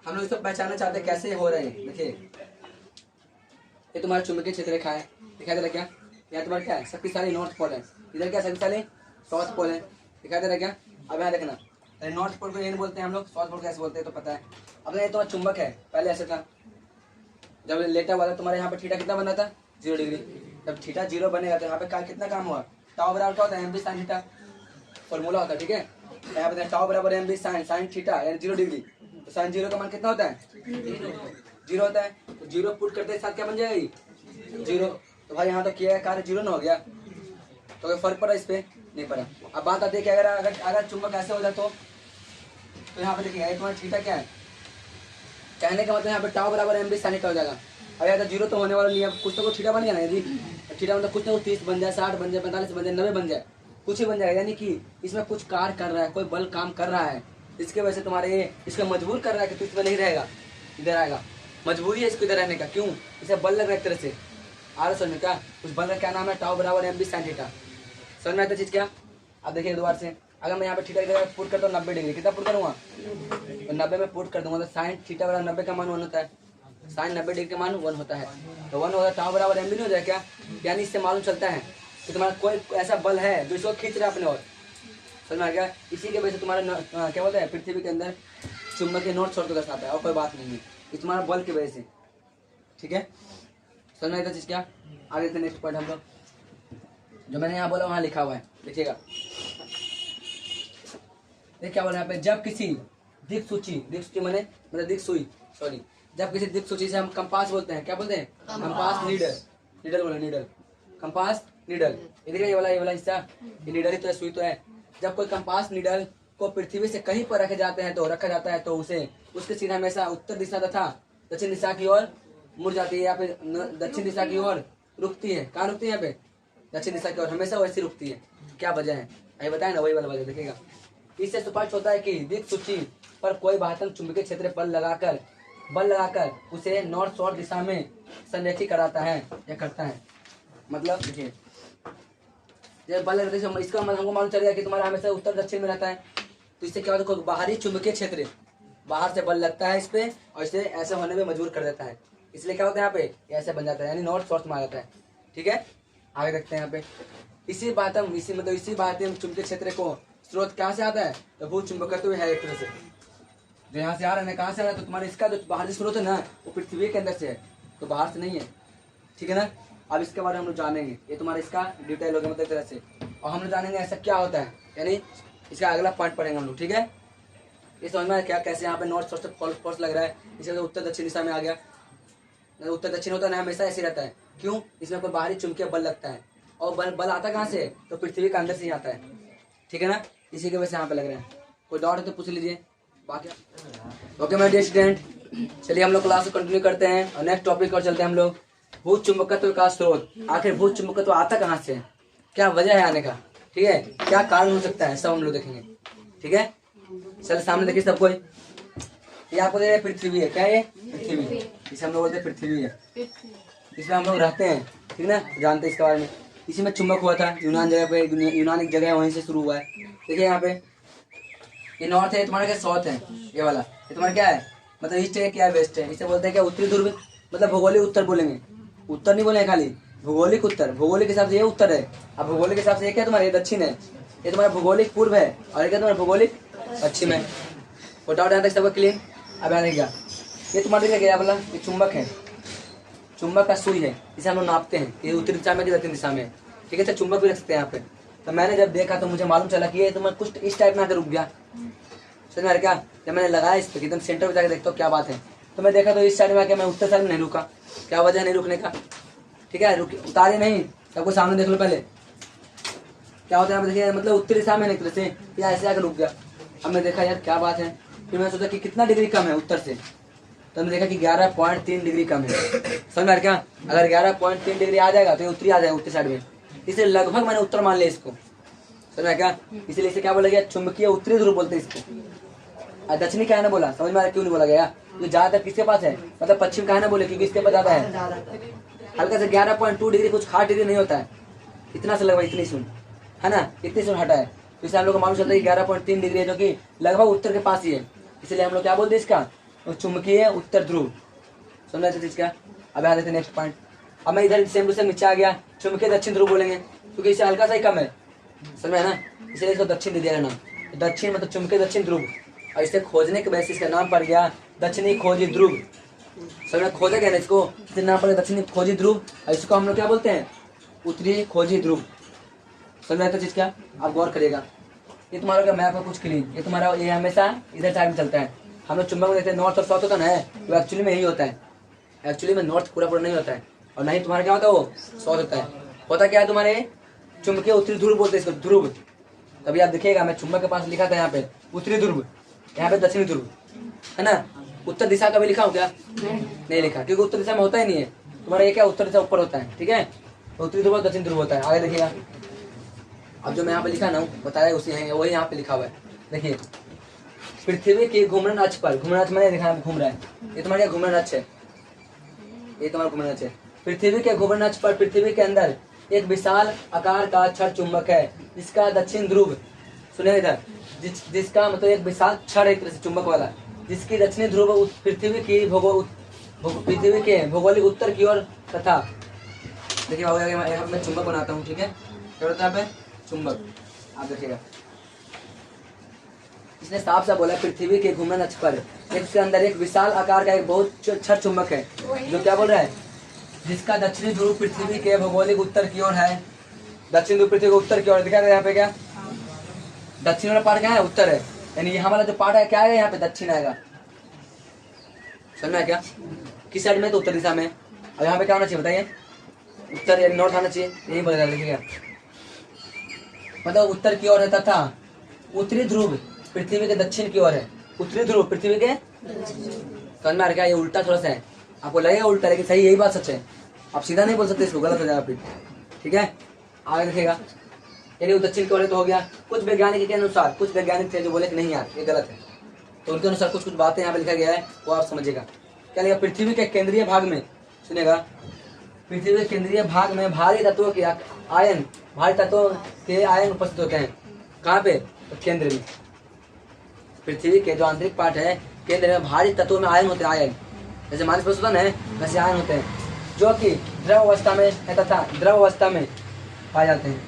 A: हम लोग इसको पहचानना चाहते हैं कैसे हो रहे हैं। देखिए ये तुम्हारा चुंबकीय क्षेत्र रेखा है, दिखाई दे रहा क्या? यहाँ तुम्हारा क्या है? शक्तिशाली नॉर्थ पोल है, इधर क्या शक्तिशाली साउथ पोल है, दिखाई दे रहा क्या? अब यहाँ देखना, नॉर्थ पोल को ये बोलते हैं हम लोग, साउथ पोल कैसे बोलते हैं तो पता है। अब ये तुम्हारा चुंबक है, पहले ऐसे था, जब लेटा हुआ था तुम्हारे यहाँ पे थीटा कितना बना था? 0 डिग्री। जब थीटा 0 बनेगा तो यहाँ पे कितना काम हुआ? टाउ बराबर क्या होता है? mv sin थीटा, फॉर्मूला होता है, ठीक है। यहाँ पे टाउ बराबर mv sin थीटा यानी 0 डिग्री, तो sin 0 का मान कितना होता है? 0 होता है। तो 0 पुट करते साथ क्या बन जाएगा? 0। तो भाई यहाँ तो किया कार्य 0 ना हो गया, तो कोई फर्क पड़ा इस पे? नहीं पड़ा। अब बात आती है कि अगर चुंबक ऐसे हो जाए तो यहाँ पे देखिए तुम्हारा थीटा क्या है, कहने का मतलब यहाँ पे टाउ बराबर mv sin थीटा हो जाएगा। अब यहाँ 0 तो होने वाला नहीं है, कुछ तो कुछ थीटा बन गया ना, यदि थीटा मतलब कुछ ना कुछ 30 बन जाए, 60 बन जाए, 45 बन जाए, 90 बन जाए, कुछ ही बन जाएगा, यानी कि इसमें कुछ कार्य कर रहा है, कोई बल काम कर रहा है, इसके वजह से तुम्हारे ये इसको मजबूर कर रहा है कि तू इसमें नहीं रहेगा, इधर आएगा, मजबूरी है इसको इधर रहने का। क्यों? इसे बल लग रहा है एक तरह से। आ रहा समझ में क्या? उस बल का क्या नाम है? टाउ बराबर mv sin थीटा। समझ में आता चीज क्या? अब देखिए दोबारा से, अगर मैं यहाँ पे थीटा की जगह पुट करता हूँ 90 डिग्री, कितना पुट करूँगा? तो 90 में पुट कर दूंगा तो साइन थीटा बराबर 90 का मान 1 होता है, साइन 90 डिग्री का मान 1 होता है, तो 1 होता है, टाउ बराबर mv नहीं हो जाए क्या? यानी इससे मालूम चलता है कि तुम्हारा कोई ऐसा बल है जो इसको खींच रहा है अपने ओर। समझ में आ गया? इसी के वजह से तुम्हारा क्या बोलते हैं, पृथ्वी के अंदर चुंबकीय नॉर्थ साउथ का साथ है, और कोई बात नहीं है, ये तुम्हारा बल की वजह से, ठीक है। समझ में आता चीज क्या? आगे से नेक्स्ट पॉइंट हम लोग, जो मैंने यहाँ बोला वहाँ लिखा हुआ है, देखिएगा। देख क्या बोला यहाँ पे, जब किसी दिक्सूची मैंने मतलब दिक्सूई, सॉरी, जब किसी दिक्सूची से हम कंपास बोलते हैं, क्या बोलते हैं? कंपास नीडल बोला, नीडल, कंपास नीडल, इधर ये वाला हिस्सा, ये नीडल ही तो है, सुई तो है। जब कोई कंपास नीडल को पृथ्वी से कहीं पर रखा जाता है तो उसे उसके सीधा हमेशा उत्तर दिशा तथा दक्षिण दिशा की ओर मुड़ जाती है, या फिर दक्षिण दिशा की ओर रुकती है। कहाँ रुकती है? यहाँ पे दक्षिण दिशा की ओर हमेशा वैसी रुकती है। क्या वजह है? अभी बताए ना, वही वाला वजह, देखिएगा। इससे स्पष्ट होता है कि दिक्सूची पर कोई बाह्यतम चुंबकीय क्षेत्र बल लगाकर उसे नॉर्थ साउथ दिशा में संरेखित कराता है या करता है। मतलब देखिए, जब बल लगता है इसका मतलब हमको मालूम चल गया कि तुम्हारा हमेशा उत्तर दक्षिण में रहता है, तो इससे क्या होता है, बाहरी चुंबकीय क्षेत्र बाहर से बल लगता है इस पे और इसे ऐसे होने में मजबूर कर देता है, इसलिए क्या होता है यहाँ पे ऐसे बन जाता है, यानी नॉर्थ साउथ में आ जाता है, ठीक है। आगे देखते हैं यहाँ पे, इसी बाह्यतम चुंबकीय क्षेत्र को स्रोत कहाँ से आता है? तो भू चुंबकत्व है एक तरह से, जो यहाँ से आ रहा है, कहाँ से आ रहा है? तो तुम्हारा इसका जो बाहरी स्रोत है ना, वो पृथ्वी के अंदर से है, तो बाहर से नहीं है, ठीक है ना। अब इसके बारे में हम लोग जानेंगे, ये तुम्हारा इसका डिटेल हो गया मतलब तरह से, और हम लोग जानेंगे ऐसा क्या होता है, यानी इसका अगला पॉइंट पढ़ेंगे हम लोग, ठीक है। ये समझ में क्या कैसे यहाँ पे नॉर्थ साउथ से फोर्स लग रहा है, इससे उत्तर दक्षिण दिशा में आ गया, उत्तर दक्षिण होता है ना, हमेशा ऐसे रहता है। क्यों? इसमें कोई बाहरी चुंबकीय बल लगता है, और बल आता कहाँ से? तो पृथ्वी के अंदर से ही आता है, ठीक है ना। इसी के वजह से यहाँ पे लग रहे हैं। कोई डाउट है तो पूछ लीजिए। बाकी ओके मेरे डियर स्टूडेंट, चलिए हम लोग क्लास को कंटिन्यू करते हैं और नेक्स्ट टॉपिक और चलते हैं हम लोग। भूत चुंबकत्व का स्रोत, आखिर भूत चुंबकत्व आता कहाँ से है, क्या वजह है आने का, ठीक है, क्या कारण हो सकता है, सब हम लोग देखेंगे, ठीक है। चल सामने देखिए सबको, ये आपको दे पृथ्वी है, क्या है? पृथ्वी, इसे हम लोग बोलते हैं पृथ्वी है, इसमें हम लोग रहते हैं, ठीक है ना, जानते हैं इसके बारे में। इसी में चुंबक हुआ था यूनान जगह पे, यूनान एक जगह है, वहीं से शुरू हुआ है। देखिए यहाँ पे ये नॉर्थ है, तुम्हारा क्या साउथ है, ये वाला, ये तुम्हारा क्या है, मतलब ईस्ट है, क्या वेस्ट है, इसे बोलते हैं क्या? उत्तरी ध्रुव, मतलब भौगोलिक उत्तर बोलेंगे, उत्तर नहीं बोलेंगे खाली, भौगोलिक उत्तर, भौगोलिक के हिसाब से ये उत्तर है, अब भौगोलिक के हिसाब से ये क्या तुम्हारा, ये दक्षिण है, ये तुम्हारा भौगोलिक पूर्व है, और ये क्या तुम्हारा भौगोलिक पश्चिम है। वो डाउट यहाँ तक सबका क्लीन? अब यहाँ देखिएगा, ये तुम्हारा देखिए क्या बोला, ये चुंबक है, चुंबक का सुई है, इसे हम लोग नापते हैं, ये उत्तरी दिशा में कि दक्षिण दिशा में, ठीक है। तो चुंबक भी रख सकते हैं यहाँ पे। तो मैंने जब देखा तो मुझे मालूम चला कि ये तुम्हारा कुछ इस टाइप में आकर रुक गया, समझ में क्या। जब मैंने लगाया इस पर एकदम सेंटर में जाकर देखता हूँ क्या बात है, तो मैं देखा तो इस साइड में आके मैं उत्तर साइड में नहीं रुका, क्या वजह नहीं रुकने का, ठीक है। उतारे नहीं, सबको सामने देख लो पहले क्या होता है, देखिए मतलब उत्तरी दिशा में निकले से या ऐसे आकर रुक गया। अब मैं देखा यार क्या बात है, फिर मैंने सोचा कि कितना डिग्री कम है उत्तर से, तो मैंने देखा कि 11.3 डिग्री कम है, समझ में क्या। अगर 11.3 डिग्री आ जाएगा तो ये उत्तरी आ जाएगा, उत्तरी साइड में, इसलिए लगभग मैंने उत्तर मान लिया इसको, समझ में क्या। इसलिए इसे क्या बोला गया, चुंबकीय उत्तरी ध्रुव बोलते हैं इसको। दक्षिणी क्या है ना बोला, समझ में क्यों नहीं बोला गया, तो ज्यादातर किसके पास है, मतलब पश्चिम का है ना बोले, क्योंकि इसके पास ज्यादा है, हल्का से 11.2 डिग्री, कुछ खास डिग्री नहीं होता है, इतना से लगभग इतनी सुन है ना, इतनी सुन हटा है, तो इससे हम लोग को मालूम चलता है 11.3 डिग्री है, जो कि लगभग उत्तर के पास ही है, इसलिए हम लोग क्या बोलते हैं इसका, चुंबकीय उत्तर ध्रुव, समझ चीज क्या। अब आ जाते नेक्स्ट पॉइंट, अब मैं इधर सेम टू सेम नीचे आ गया, चुंबकीय दक्षिण ध्रुव बोलेंगे क्योंकि इसे हल्का सा ही कम है, समझ में है ना, इसलिए इसको दक्षिण दे दिया नाम। दक्षिण मतलब चुंबकीय दक्षिण ध्रुव, और इसे खोजने के बेसिस का नाम पड़ गया दक्षिणी खोजी ध्रुव। समझ में, खोजा गया ना इसको, इसलिए नाम पड़ेगा दक्षिणी खोजी ध्रुव, और इसको हम लोग क्या बोलते हैं, उत्तरी खोजी ध्रुव। समझ में आता चीज क्या, आप गौर करिएगा। ये तुम्हारा क्या मैप है कुछ क्लीन, ये तुम्हारा ये हमेशा इधर साइड में चलता है। हम लोग चुंबक में देखते हैं नॉर्थ और साउथ होता है ना, तो एक्चुअली में यही होता है। एक्चुअली में नॉर्थ पूरा पूरा नहीं होता है, और नहीं तुम्हारा क्या होता है, वो साउथ होता है। होता क्या है तुम्हारे चुंबकीय उत्तरी ध्रुव बोलते हैं इसको, ध्रुव। कभी आप देखिएगा, मैं चुंबक के पास लिखा था यहाँ पे उत्तरी ध्रुव, यहाँ पे दक्षिणी ध्रुव, है ना। उत्तर दिशा कभी लिखा हो क्या, नहीं लिखा, क्योंकि उत्तर दिशा में होता ही नहीं है। तुम्हारा ये क्या उत्तर दिशा ऊपर होता है, ठीक है, उत्तरी ध्रुव और दक्षिण ध्रुव होता है। आगे देखिएगा, अब जो मैं यहाँ पे लिखा ना बताया उसी है, वही यहाँ पे लिखा हुआ है। देखिए, पृथ्वी के घूमन अक्ष पर, घूमन अक्ष मैंने देखा घूम रहा है, ये तुम्हारा क्या घूमन अक्ष है, ये तुम्हारा घूमन अक्ष है। पृथ्वी के घूमन अक्ष पर पृथ्वी के अंदर एक विशाल आकार का छड़ चुंबक है, जिसका दक्षिण ध्रुव, सुने इधर, जिसका मतलब एक विशाल छड़ एक तरह से चुंबक वाला, जिसकी दक्षिणी ध्रुव पृथ्वी के भौगोलिक उत्तर की ओर तथा, देखिए यहाँ मैं चुंबक बनाता हूँ, ठीक है, क्या होता है चुंबक, आप देखिएगा, इसने साफ साफ बोला पृथ्वी के घूमन अक्ष पर इसके अंदर एक विशाल आकार का एक बहुत छड़ चुंबक है, जो क्या बोल रहा है, जिसका दक्षिणी ध्रुव पृथ्वी के भौगोलिक उत्तर की ओर है। दक्षिण ध्रुव पृथ्वी के उत्तर की ओर दिखा यहाँ पे, क्या दक्षिण वाला पार्ट क्या है, उत्तर है, यानी यहाँ वाला जो पार्ट है क्या है, यहाँ पे दक्षिण आएगा। समझ में क्या, किस साइड में, तो उत्तर दिशा में। और यहाँ पे क्या होना चाहिए बताइए, उत्तर यानी नॉर्थ आना चाहिए, यही बोला देखिएगा, मतलब उत्तर की ओर है तथा उत्तरी ध्रुव पृथ्वी के दक्षिण की ओर है। उत्तरी ध्रुव पृथ्वी के, समझ में आ रहा है, ये उल्टा थोड़ा सा है, आपको लगेगा उल्टा, लेकिन सही यही बात सच है, आप सीधा नहीं बोल सकते, इसको गलत हो जाएगा फिर, ठीक है। आगे देखिएगा, यानी दक्षिण की ओर तो हो गया। कुछ वैज्ञानिक के अनुसार, कुछ वैज्ञानिक थे जो बोले कि नहीं यार ये गलत है, तो उनके अनुसार कुछ कुछ बातें यहाँ पे लिखा गया है, वो आप समझिएगा। क्या लिखा, पृथ्वी के केंद्रीय भाग में, सुनेगा, पृथ्वी के केंद्रीय भाग में भारी तत्वों के आयन, भारी तत्वों के आयन उपस्थित होते हैं। कहाँ पे, तो केंद्र में, पृथ्वी के जो आंतरिक पार्ट है केंद्र में भारी तत्वों में आयन होते हैं। आयन जैसे मानस प्रस्तुतन है वैसे आयन होते हैं, जो कि द्रव अवस्था में है तथा द्रव अवस्था में पाए जाते हैं,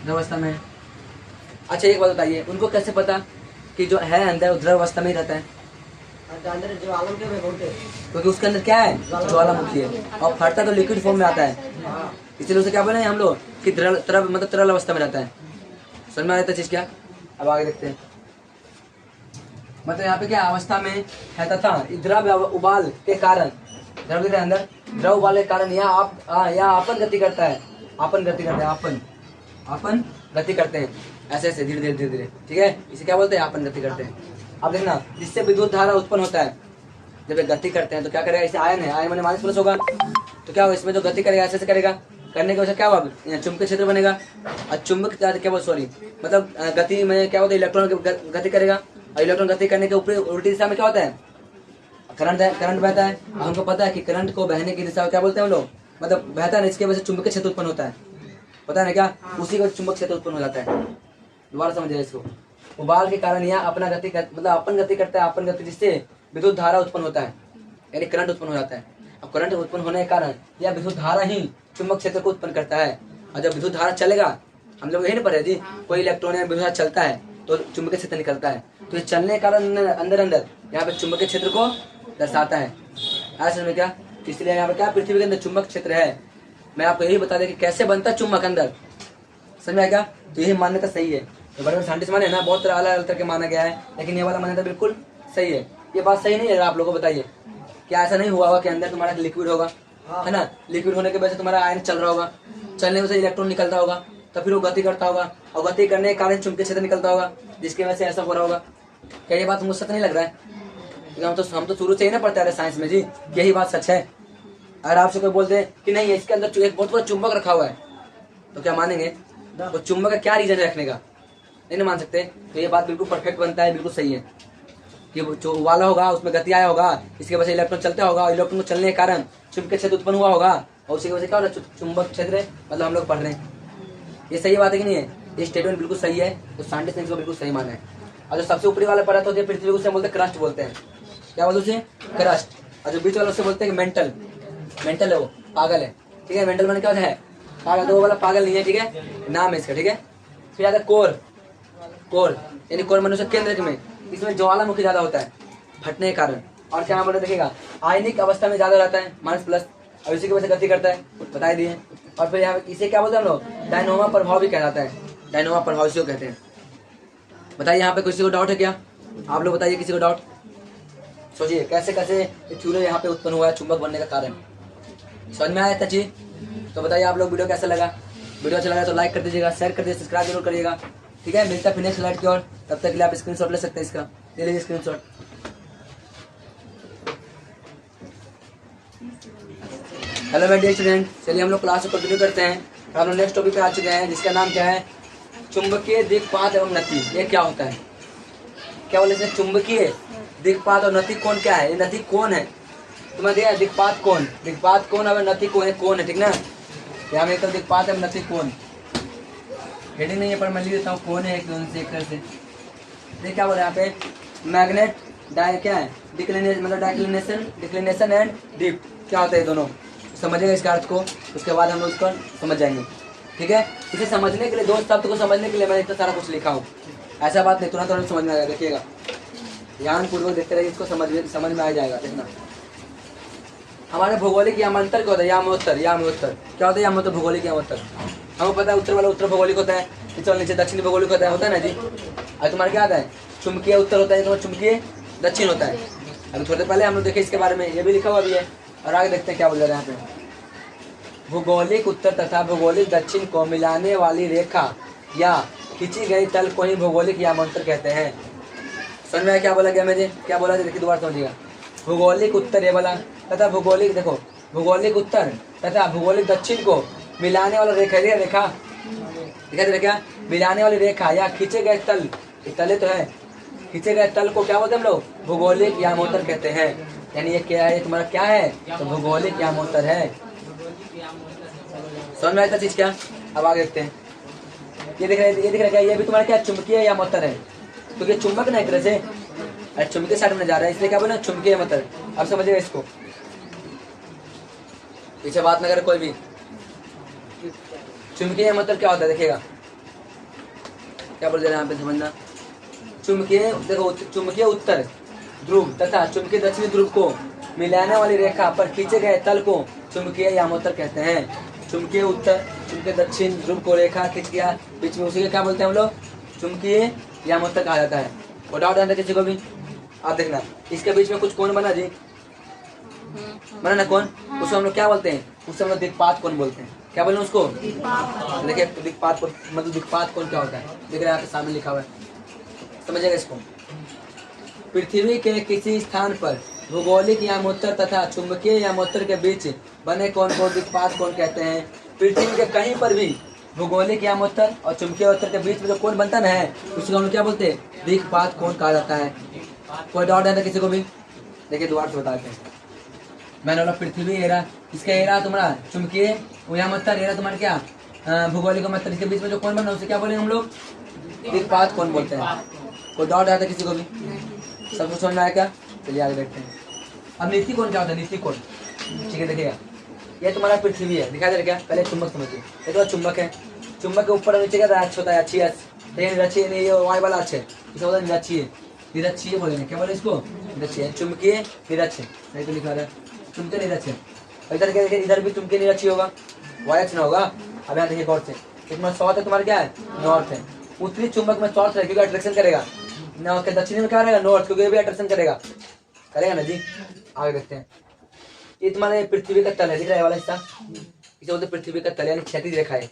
A: द्रव अवस्था में। अच्छा एक बात बताइए, उनको कैसे पता कि जो है अंदर द्रव अवस्था में ही रहता है,
C: अंदर ज्वालामुखी में बहुत है,
A: क्योंकि उसके अंदर क्या है, ज्वालामुखी है, और फटता तो लिक्विड फॉर्म में आता है, इसलिए उसे क्या बोले हम लोग कि द्रव मतलब तरल अवस्था में रहता है। समझ में आता है चीज क्या। अब आगे देखते हैं, मतलब यहाँ पे क्या अवस्था में है तथा द्रव उबाल के कारण, द्रव के अंदर द्रव उबाल के कारण यहाँ आपन गति करता है, आपन गति करते हैं, आपन गति करते हैं, ऐसे ऐसे धीरे धीरे धीरे धीरे, ठीक है, इसे क्या बोलते हैं, आपन गति करते हैं। अब देखना, जिससे विद्युत धारा उत्पन्न होता है, जब ये गति करते हैं तो क्या करेगा, इसे आयन है, आयन मैंने माइनस प्लस होगा, तो क्या होगा, इसमें जो गति करेगा ऐसे ऐसे करेगा, करने की वजह क्या होगा, चुंबकीय क्षेत्र बनेगा, और चुंबक क्या बोल सॉरी मतलब गति में क्या होता है, इलेक्ट्रॉन गति करेगा, और इलेक्ट्रॉन गति करने के ऊपर उल्टी दिशा में क्या होता है, करंट बहता है। हमको पता है कि करंट को बहने की दिशा क्या बोलते हैं हम लोग, मतलब बहता है, इसके वजह से चुंबकीय क्षेत्र उत्पन्न होता है, पता है ना क्या, उसी का चुंबक क्षेत्र उत्पन्न हो जाता है। दोबारा समझिए इसको, उबाल के कारण यहाँ अपना गति मतलब अपन गति करता है, अपन गति जिससे विद्युत धारा उत्पन्न होता है, यानी करंट उत्पन्न हो जाता है। अब करंट उत्पन्न होने के कारण यह विद्युत धारा ही चुंबक क्षेत्र को उत्पन्न करता है, और जब विद्युत धारा चलेगा, हम लोग यही नहीं पढ़े जी, कोई इलेक्ट्रॉन या विद्युत धारा चलता है तो चुंबकीय क्षेत्र निकलता है, तो ये चलने के कारण अंदर अंदर यहाँ पे चुंबकीय क्षेत्र को दर्शाता है। ऐसे में क्या, इसलिए यहाँ पे क्या पृथ्वी के अंदर चुंबक क्षेत्र है। मैं आपको यही बता दें कि कैसे बनता है चुंबक अंदर, समझ में आया क्या, तो यही मान्यता सही है। तो बड़े बड़े साइंटिस्ट माने ना, बहुत अलग अलग तरह के माना गया है, लेकिन ये वाला मान्यता बिल्कुल सही है। ये बात सही नहीं है, आप लोगों को बताइए, क्या ऐसा नहीं हुआ होगा कि अंदर तुम्हारा लिक्विड होगा, है ना, लिक्विड होने की वजह से तुम्हारा आयन चल रहा होगा, चलने से इलेक्ट्रॉन निकलता होगा, तो फिर वो गति करता होगा, और गति करने के कारण चुंबकीय क्षेत्र निकलता होगा, जिसकी वजह से ऐसा हो रहा होगा। क्या ये बात हमको सच नहीं लग रहा है, क्योंकि हम तो शुरू से ही ना पढ़ते आ रहे साइंस में जी, यही बात सच है। अगर आपसे कोई बोलते हैं कि नहीं इसके अंदर एक बहुत बड़ा चुंबक रखा हुआ है, तो क्या मानेंगे, तो चुंबक का क्या रीजन है रखने का, नहीं मान सकते। तो ये बात बिल्कुल परफेक्ट बनता है, बिल्कुल सही है कि जो उबाला होगा उसमें गति आया होगा, इसके वजह से इलेक्ट्रॉन चलता होगा, और इलेक्ट्रॉन को चलने के कारण चुंबकीय क्षेत्र उत्पन्न हुआ होगा, और उसी की वजह से क्या हो रहा है, चुंबक क्षेत्र मतलब हम लोग पढ़ रहे हैं। ये सही बात है कि नहीं है, ये स्टेटमेंट बिल्कुल सही है, तो साइंटिस्ट ने इसको बिल्कुल सही माना है। और जो सबसे ऊपरी वाला परत होती है पृथ्वी को, उसे बोलते हैं क्रस्ट बोलते हैं, क्या बोलते हैं, क्रस्ट। और जो बीच वाला उसे बोलते हैं मेंटल, मेंटल है वो, पागल है, ठीक है। मेंटल मन क्या होता है? पागल। तो वो वाला पागल नहीं है, ठीक है, नाम है इसका, ठीक है। फिर आता है कोर। कोर यानी कोर मनुष्य केंद्र में, इसमें ज्वालामुखी ज्यादा होता है फटने के कारण। और क्या बोले देखिएगा, आयनिक अवस्था में ज्यादा रहता है -+, और इसी की वजह से गति करता है, बता दिए। और फिर यहाँ इसे क्या बोलते हैं हम लोग? डायनोमा प्रभाव भी कहलाता है, डायनोमा प्रभाव इसी को कहते हैं। बताइए यहाँ पे किसी को डाउट है क्या? आप लोग बताइए किसी को डाउट। सोचिए कैसे कैसे चूल्हे यहाँ पे उत्पन्न हुआ है चुंबक बनने का कारण। समझ में आया इतना चीज? तो बताइए आप लोग वीडियो कैसा लगा? वीडियो अच्छा लगा तो लाइक कर दीजिएगा, शेयर कर दीजिए, सब्सक्राइब जरूर करिएगा, ठीक है। मिलता है फिर नेक्स्ट स्लाइड की ओर, तब तक के लिए आप स्क्रीनशॉट ले सकते हैं इसका, ले लीजिए screenshot. Hello my dear student, चलिए हम लोग क्लास को कंटिन्यू करते हैं। हम लोग नेक्स्ट टॉपिक पे आ चुके हैं जिसका नाम क्या है? चुंबकीय दिक्पात एवं नति। ये क्या होता है? क्या बोले इसमें? चुंबकीय दिक्पात और नति कोण क्या है? ये नति कौन है? तुम्हें दिया दिक्पात कौन, दिक्पात कौन और नति कौन है, ठीक ना। यहाँ में एक तरफ दिक्पात एवं नति कौन, हेडिंग नहीं है पर मैं लिख देता हूँ, कौन है एक तरह से। देख क्या बोले यहाँ पे? मैग्नेट क्या है? डिक्लिनेशन, मतलब डिक्लिनेशन एंड डिप, क्या होता है ये दोनों? समझेगा इसका अर्थ को, उसके बाद हम लोग इसको समझ जाएंगे, ठीक है। इसे समझने के लिए, दो शब्द को समझने के लिए मैंने इतना सारा कुछ लिखा हूँ, ऐसा बात नहीं, तुरंत समझ में आएगा। देखिएगा ध्यान पूर्वक देखते रहिए, इसको समझ में आ जाएगा। देखना हमारे भौगोलिक यामांतर क्या होता है? यामोत्तर क्या होता है? यामोत्तर भौगोलिक यामोत्तर हमको पता है। उत्तर वाला उत्तर भौगोलिक होता है, नीचे दक्षिणी भौगोलिक होता है ना जी। और तुम्हारा क्या आता है? चुंबकीय उत्तर होता है, तुम्हारा चुंबकीय दक्षिण होता है। अभी थोड़ी देर पहले हम लोग देखे इसके बारे में, ये भी लिखा हुआ भी है। और आगे देखते हैं क्या बोल रहे हैं यहाँ पे। भौगोलिक उत्तर तथा भौगोलिक दक्षिण को मिलाने वाली रेखा या खींची गई तल को ही भौगोलिक यामांतर कहते हैं। समझ में क्या बोला गया मुझे? क्या बोला? देखिए दोबारा समझिएगा। भौगोलिक उत्तर ये वाला तथा भौगोलिक, देखो भौगोलिक उत्तर तथा भौगोलिक दक्षिण को मिलाने वाला रेखा दिखा दे क्या? मिलाने वाली रेखा या खींचे गए तल, तले तो है, खींचे गए तल को क्या बोलते हैं हम लोग? भौगोलिक यामोत्तर कहते हैं। यानी ये क्या है? तुम्हारा क्या है? तो भौगोलिक यामोत्तर है। समझ में आया चीज क्या? अब आगे देखते हैं। ये दिख रहा है क्या? ये भी तुम्हारा क्या? चुंबकीय यामोत्तर है, क्योंकि तो चुंबक ना एक तरह से चुंबकीय साइड में जा रहा है, इसलिए क्या बोला? चुंबकीय यामोत्तर। अब समझिएगा इसको, पीछे बात न करे कोई भी। चुंबकीय यामोत्तर क्या होता है? देखिएगा क्या बोल रहे हैं यहाँ पे, समझना। चुंबकीय, देखो चुंबकीय उत्तर ध्रुव तथा चुंबकीय दक्षिणी ध्रुव को मिलाने वाली रेखा पर खींचे गए तल को चुंबकीय यामोत्तर कहते हैं। चुंबकीय उत्तर, चुंबकीय दक्षिण ध्रुव को रेखा खींच गया बीच में, उसी के क्या बोलते हैं हम लोग? चुंबकीय यामोत्तर कहा जाता है। वो डाउट आता है किसी को भी? आप देखना इसके बीच में कुछ कोण बना जी, बना ना कोण, उसको हम लोग क्या बोलते हैं? उससे हम लोग दिक्पात कोण बोलते हैं। क्या बोले उसको? देखिए दिक्पात कोण, मतलब दिक्पात कोण क्या होता है? देख रहे हैं यहाँ पे सामने लिखा हुआ है, समझिएगा इसको। पृथ्वी के किसी स्थान पर भौगोलिक यामोत्तर तथा चुंबकीय यामोत्तर के बीच बने कोण को दिक्पात कोण कहते हैं। पृथ्वी के कहीं पर भी भौगोलिक यामोत्तर और चुंबकीय उत्तर के बीच में जो कोण बनता है उसको हम लोग क्या बोलते हैं? दिक्पात कोण कहा जाता है। कोई डाउट है किसी को भी? देखिए दोबारा से बताते हैं। मैंने बोला पृथ्वी एरा, इसका एरा तुम्हारा चुंबकीय यामोत्तर, एरा तुम्हारा क्या? भौगोलिक यामोत्तर, इसके बीच में जो कोण बना उसे क्या बोलेंगे हम लोग? दिक्पात कोण बोलते हैं। कोई डाउट आया था किसी को भी? सब कुछ समझ में आया क्या? चलिए आगे देखते हैं। अब नीति कोण क्या होता है? नीति कोण, ठीक है देखिएगा। ये तुम्हारा पृथ्वी है, दिखाई दे रहा क्या? पहले चुंबक समझिए, ये तो चुंबक है, चुंबक के ऊपर और नीचे क्या अक्ष होता है? अच्छी निरक्षीय, नहीं ये वाई वाला अक्ष है, इसे बोलते हैं निरक्षीय, निरक्षीय बोलेंगे। क्या बोले इसको? निरक्षीय, चुंबकीय निरक्षीय, नहीं तो लिखा रहा है चुंबकीय निरक्षीय। इधर क्या देखिए, इधर भी चुंबकीय निरक्षीय होगा, वाई अक्ष ना होगा। अब यहाँ देखिए गौर से, इसमें साउथ है तुम्हारा क्या है? नॉर्थ है। उत्तरी चुंबक में साउथ है क्योंकि अट्रैक्शन करेगा, नॉर्थ के दक्षिणी में क्या रहेगा? नॉर्थ, क्योंकि ये भी अट्रैक्शन करेगा ना जी। आगे देखते हैं। ये तुम्हारे पृथ्वी का तल है, दिख रहा है वाला हिस्सा, इसे बोलते पृथ्वी का तल, यानी क्षैतिज रेखा है,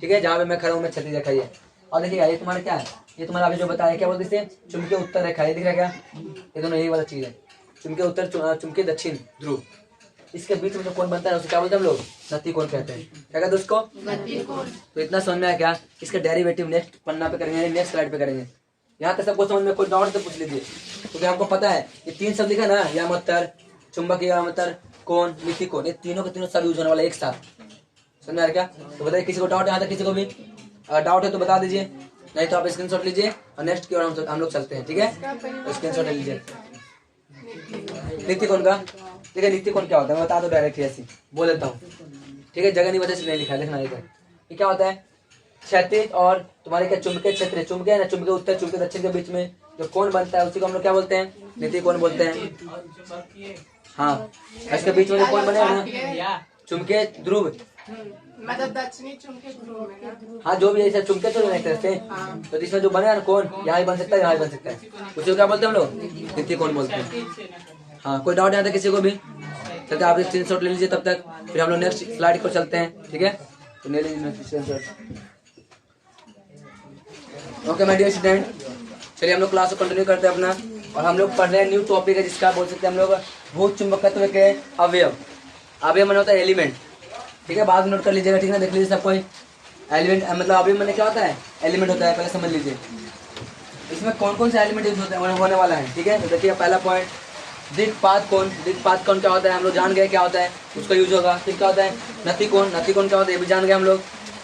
A: ठीक है। जहाँ पे मैं खड़ा हूँ मैं क्षैतिज रेखा है। और देखिए ये तुम्हारा क्या है? ये तुम्हारा अभी जो बताया क्या बोलते हैं? चुंबकीय उत्तर रेखा है, दिख रहा है क्या? ये दोनों यही वाला चीज है, चुंबकीय उत्तर, चुंबकीय दक्षिण ध्रुव। इसके बीच में जो कोण बनता है उसे क्या बोलते हैं हम लोग? नति कोण कहते हैं। क्या कहते हैं उसको? नति कोण। तो इतना समझ में आया क्या? इसका डेरिवेटिव नेक्स्ट पन्ना पे करेंगे, नेक्स्ट स्लाइड पे करेंगे। यहाँ तक सबको समझ में, कोई डाउट तो पूछ लीजिए, क्योंकि हमको पता है ये तीन शब्द लिखा ना, यामोत्तर, चुंबकीय यामोत्तर, कोण, नीति कोण, ये तीनों के तीनों सब यूज होने वाला एक साथ। समझ में आ रहा क्या? तो बताइए किसी को डाउट है यहाँ तक? किसी को भी अगर डाउट है तो बता दीजिए, नहीं तो आप स्क्रीनशॉट लीजिए और नेक्स्ट की ओर हम लोग चलते हैं, ठीक है। स्क्रीनशॉट ले लीजिए नीति कोण का। ठीक है, नीति कोण क्या होता है मैं बता दो डायरेक्ट, ऐसी बोल देता हूँ। ठीक है, जगह नहीं बचा इसलिए नहीं लिखा है, लिखना इधर। ये क्या होता है, क्षैतिज और तुम्हारे क्या चुंबकीय क्षेत्र, चुंबकीय है ना, चुंबकीय उत्तर चुंबकीय दक्षिण के बीच में जो कोण बनता है उसी को हम लोग क्या बोलते हैं, नीति कोण बोलते हैं। हाँ, इसके बीच में जो कोण बने ना चुंबकीय ध्रुव,
B: मतलब दक्षिणी चुंबकीय ध्रुव में ना।
A: हाँ जो भी ऐसा चुंबकीय तो एक तरह से, तो जिसमें जो बने ना कोण यहाँ ही बन सकता है, यहाँ ही बन सकता है, उसी को क्या बोलते हैं हम लोग, नीति कोण बोलते हैं। हाँ, कोई डाउट नहीं आता किसी को भी, चलते आप स्क्रीनशॉट ले लीजिए तब तक, फिर हम लोग नेक्स्ट स्लाइड पर चलते हैं, ठीक है, तो ले लीजिए screenshot. Okay my dear student, चलिए हम लोग क्लास को कंटिन्यू करते हैं अपना, और हम लोग पढ़ रहे हैं न्यू टॉपिक है जिसका बोल सकते हैं हम लोग भूत चुंबकत्व के अवयव। अवयव माने होता है एलिमेंट, ठीक है, बाद में नोट कर लीजिएगा, ठीक है, देख लीजिए सब कोई। एलिमेंट मतलब अवयव माने क्या होता है, एलिमेंट होता है, पहले समझ लीजिए इसमें कौन कौन से एलिमेंट यूज होने वाला है, ठीक है। तो देखिए पहला पॉइंट, दिक्पात कोण। दिक्पात कोण क्या होता है हम लोग जान गए क्या होता है, उसका यूज होगा। फिर क्या होता है नति कोण, नति कोण क्या होता है ये भी जान गए हम लोग,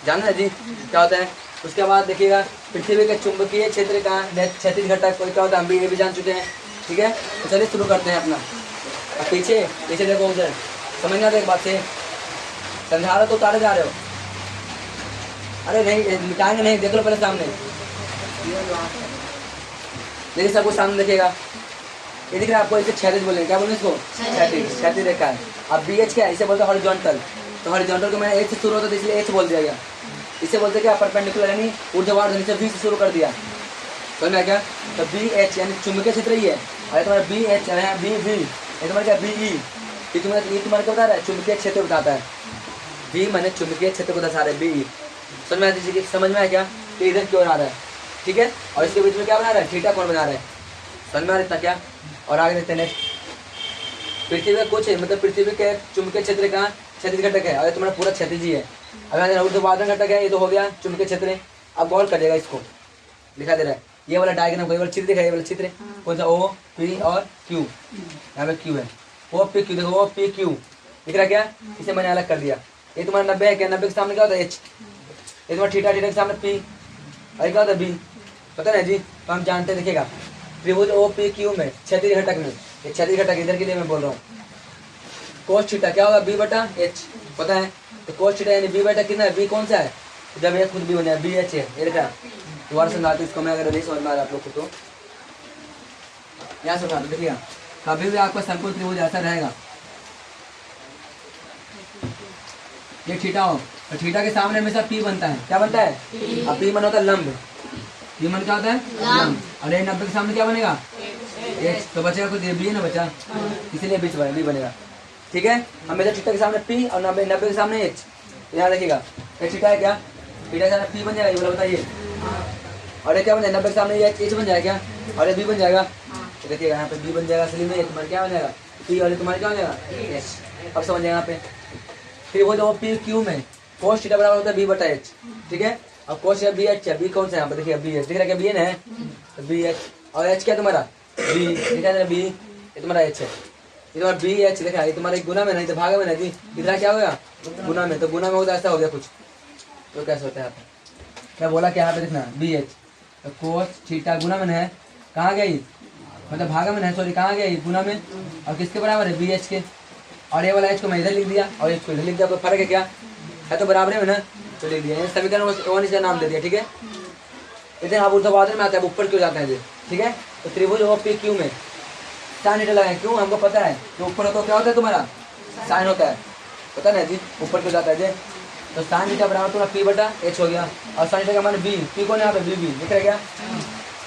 A: जान रहे जी क्या होता है। उसके बाद देखिएगा पृथ्वी के चुंबकीय क्षेत्र का क्षैतिज घटक कोई क्या होता है, हम भी ये भी जान चुके हैं, ठीक है। तो चलिए शुरू करते हैं अपना। अब पीछे पीछे देखो उधर, समझ में आता है एक बात से, समझा रहे हो तो उतारे जा रहे हो, अरे नहीं मिटाएंगे नहीं, देख लो पहले सामने, देखिए सब कुछ सामने देखेगा, ये दिख रहा है आपको, इसे क्षैतिज बोलेंगे, क्या बोलेंगे इसको, क्षैतिज, क्षैतिज रेखा है। अब बी एच क्या है, इसे बोलते हैं हॉरिजॉन्टल, तो हॉरिजॉन्टल को मैंने एच से शुरू होता था इसलिए एच बोल दिया गया। इसे बोलते क्या, परपेंडिकुलर यानी ऊर्ध्वाधर, नीचे बी से शुरू कर दिया, समझ में आ गया। तो बी एच यानी चुंबकीय क्षेत्र ही है, और तुम्हारा बी एच है बी वी, ये तुम्हारा क्या बी ई, तुम्हारा क्या बता रहा है, चुंबकीय क्षेत्र बताता है, बी मैंने चुंबकीय क्षेत्र को दर्शा रहा है, बी ई। समझ में आती, समझ में आया क्या, तो इधर क्यों बना रहा है, ठीक है, और इसके बीच में क्या बना रहा है, थीटा कोण बना रहा है, समझ में आ रहा क्या। और आगे देखते हैं नेक्स्ट, पृथ्वी का कुछ है, मतलब पृथ्वी के चुंबकीय क्षेत्र का क्षैतिज घटक है, और तुम्हारा पूरा क्षैतिज ही है। अगर ऊर्ध्वाधर घटक है, ये तो हो गया चुंबकीय क्षेत्र। अब गौर करिएगा, इसको दिखा दे रहा है ये वाला डायग्राम, ये वाला चित्र दिखा, ये वाला चित्र कौन सा, ओ पी और क्यू, यहाँ पे क्यू है, ओ पी क्यू, देखो ओ पी क्यू दिख रहा क्या, इसे मैंने अलग कर दिया। ये तुम्हारा 90 है क्या, 90 के सामने क्या होता है एच, ये तुम्हारा थीटा, थीटा के सामने पी, और क्या होता है बी, पता है जी, तो हम जानते हैं। देखिएगा त्रिभुज ओ पी क्यू में क्षैतिज घटक में, ये क्षैतिज घटक इधर के लिए मैं बोल रहा हूँ, कोस थीटा क्या होगा, बी बटा एच, पता है। तो कोस थीटा यानी बी बटा कितना है, बी कौन सा है, जब ये खुद भी बना है बी एच है, ये देखा दोबारा समझाते इसको मैं, अगर नहीं समझ में आ रहा आप लोग को तो यहाँ समझा दो। देखिएगा कभी भी आपका समकोण त्रिभुज ऐसा रहेगा, ये थीटा हो, तो थीटा के सामने हमेशा पी बनता है, क्या बनता है, अब पी मन होता है लंब, पी मन क्या होता है लंब, और ये 90 के सामने क्या बनेगा एच, तो बचेगा कुछ, ये बी है ना बचा, इसीलिए बीच बी बनेगा, ठीक है। हमेशा थीटा के सामने पी और 90 के सामने एच, तो यहाँ देखिएगा ये थीटा है क्या, थीटा के सामने पी बन जाएगा, ये बोला बताइए, और ये क्या बन जाएगा 90 के सामने ये एच बन जाएगा क्या, और ये बी बन जाएगा, तो देखिएगा यहाँ पे बी बन जाएगा, असली में तुम्हारा क्या बन जाएगा पी, और तुम्हारा क्या हो जाएगा एच। अब समझ जाएगा यहाँ पे, फिर वो जो पी क्यू में कोस थीटा बराबर होता है बी बटा एच, ठीक है। अब कोस बी एच है, बी कौन सा है यहाँ पे, देखिए बी एच दिख रहा है क्या, बी एन है, तो बी एच, और एच क्या तुम्हारा बी, दिखा दे बी, ये तुम्हारा एच है, ये तुम्हारा बी एच देखा, ये तुम्हारा गुना में नहीं तो भागा में नहीं जी, इधर क्या हो गया गुना में, तो गुना में होता ऐसा हो गया कुछ, तो कैसे होता है यहाँ पे, क्या बोला क्या यहाँ पे देखना बी एच, तो कोस थीटा गुना में है, कहाँ गई मतलब भागा में है, सॉरी कहाँ गया गुना में, और किसके बराबर है बी एच के, और ये वाला एच को मैं इधर लिख दिया और इसको इधर लिख दिया, कोई फर्क है क्या, है तो बराबर है ना, तो लिख दिया, समीकरण वन से नाम दे दिया, ठीक है। इधर आप ऊर्ध्वाधर में आता है, ऊपर क्यों जाता है ये, ठीक है। तो त्रिभुज ओ पी क्यू में साइन थीटा लगाए, क्यों हमको पता है, तो ऊपर होता क्या होता है तुम्हारा साइन होता है, पता नहीं जी, ऊपर क्यों जाता है जी, तो साइन थीटा बराबर तुम्हारा पी बटा एच हो गया, और साइन थीटा का मान बी, पी कौन है यहाँ पे बी, दिख रहा है क्या,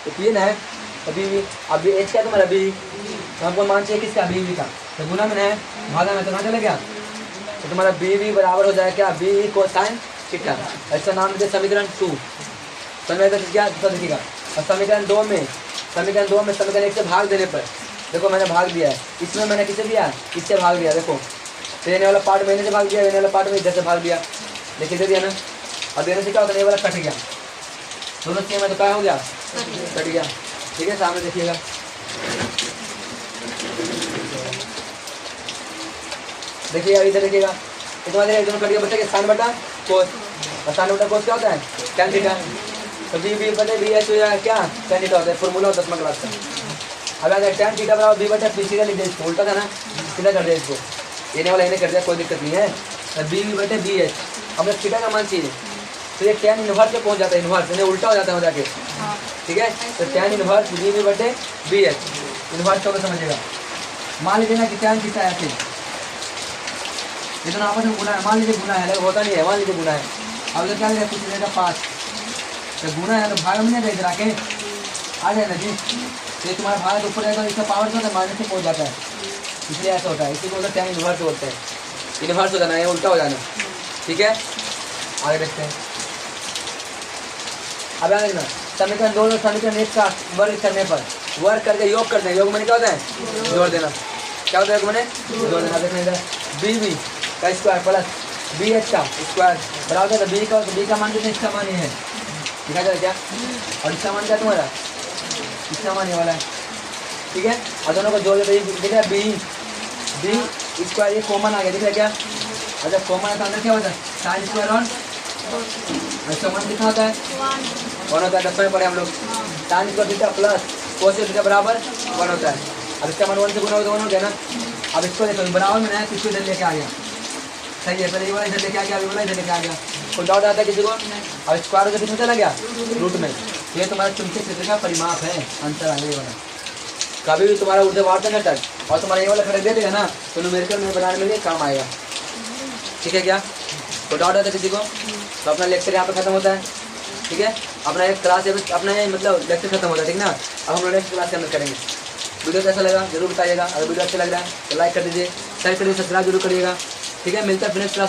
A: तो पी ना है, तो बी, अब बी एच क्या तुम्हारा बी, तो हमको मान चाहिए किसका बी का, तो गुना में है भागा में, तो कहाँ चले गया, तो तुम्हारा बी बराबर हो जाएगा क्या बी को साइन थीटा, इसका नाम दे समीकरण 2, समझ में क्या तो देखिएगा। और समीकरण 2 में समीकरण 1 से भाग देने पर देखो मैंने भाग दिया है, इसमें मैंने किसे दिया, इससे भाग दिया, देखो तो देने वाला पार्ट मैंने से भाग दिया, देने वाला पार्ट में इधर से भाग दिया, देखिए दे दिया ना, और देने से क्या होता है ये वाला कट गया, दोनों सेम है तो क्या हो गया कट गया, ठीक है। सामने देखिएगा देखिएगा इधर देखिएगा, तुम्हारे दोनों कट गया, बच्चे साइन बटा कोस, और साइन बटा कोस क्या होता है टैन थीटा, तो बी बटे बी एच हो जाएगा क्या टैन थीटा होता है, फॉर्मूला होता है 10वीं क्लास का। अब अगर टैन थीटा बराबर बी बटा पी, सीधा लिख दे, इसको उल्टा था ना सीधा कर दिया, इसको येने वाला येने कर दिया, कोई दिक्कत नहीं है, बी वी बटे बी एच, हमें थीटा का मान चाहिए, तो ये tan इनवर्स पे पहुंच जाता है, इनवर्स यानी उल्टा हो जाता है जाके,
B: हाँ
A: ठीक है। तो tan इनवर्स बी वी बटे बी एच, इनवर्स को समझिएगा। मान लीजिए ना कि tan थीटा है, फिर ये दोनों आपस में गुना है, मान लीजिए गुना है, लेकिन होता नहीं है, मान लीजिए गुना है। अब तो क्या कुछ रहेगा 5, तो गुना है तो भाग में नहीं रहेगा, के आ जाए ना जी, तो ये तुम्हारा भाग ऊपर रहेगा, इसका पावर क्या होता है माइनस से पहुंच जाता है, इसलिए ऐसा होता है, इसी को बोलते हैं tan इनवर्स बोलते हैं, इनवर्स हो जाना है, उल्टा हो जाना, ठीक है। आगे देखते हैं, अब आगे देखना, समीकरण 2 और समीकरण 1 का वर्ग करने पर वर्ग करके योग करते हैं, योग मैंने क्या होता है जोड़ देना, क्या होता है योग मैंने जोड़ देना। देखना इधर बी वी का स्क्वायर प्लस बी एच का स्क्वायर बराबर है बी का मान कितना, इसका मान ये है, दिखा जाए क्या, और इसका मान क्या तुम्हारा, इसका मान ये वाला है, ठीक है। और दोनों को जोड़ देते हैं, देखा बी स्क्वायर ये कॉमन आ गया, दिख रहा क्या, अच्छा कॉमन है तो अंदर क्या होता है साइन स्क्वायर ऑन, इसका मान कितना होता है 1 होता है, 10 में पढ़े हम लोग, sine square theta plus cosec theta बराबर 1 होता है। अब इसका मान 1 से गुना हो तो 1 हो गया ना। अब इसको देखो बराबर में नया किसको इधर लेके आ गया, सही है, पहले ये वाला इधर लेके आ गया, अभी वाला इधर लेके आ गया, कोई डाउट आता है किसी को। अब स्क्वायर होकर किसमें चला गया रूट में, ये तुम्हारा चुंबकीय क्षेत्र का परिमाप है, आंसर आ गया ये वाला। कभी भी तुम्हारा ऊर्ध्वाधर वार्ता घटक और तुम्हारा ये वाला खड़क दे देगा ना, तो न्यूमेरिकल में बनाने में लिए काम आएगा, ठीक है क्या। तो डाउट आता है किसी को, तो अपना लेक्चर यहाँ पे खत्म होता है, ठीक है। अपना एक क्लास अपना मतलब लेक्चर खत्म होता है, ठीक ना। अब हम लोग नेक्स्ट क्लास के अंदर करेंगे। वीडियो कैसा लगा जरूर बताइएगा, अगर वीडियो अच्छा लग रहा है तो लाइक कर दीजिए, शेयर करिए, सब्सक्राइब जरूर करिएगा, ठीक है। मिलता है फिर नेक्स्ट क्लास।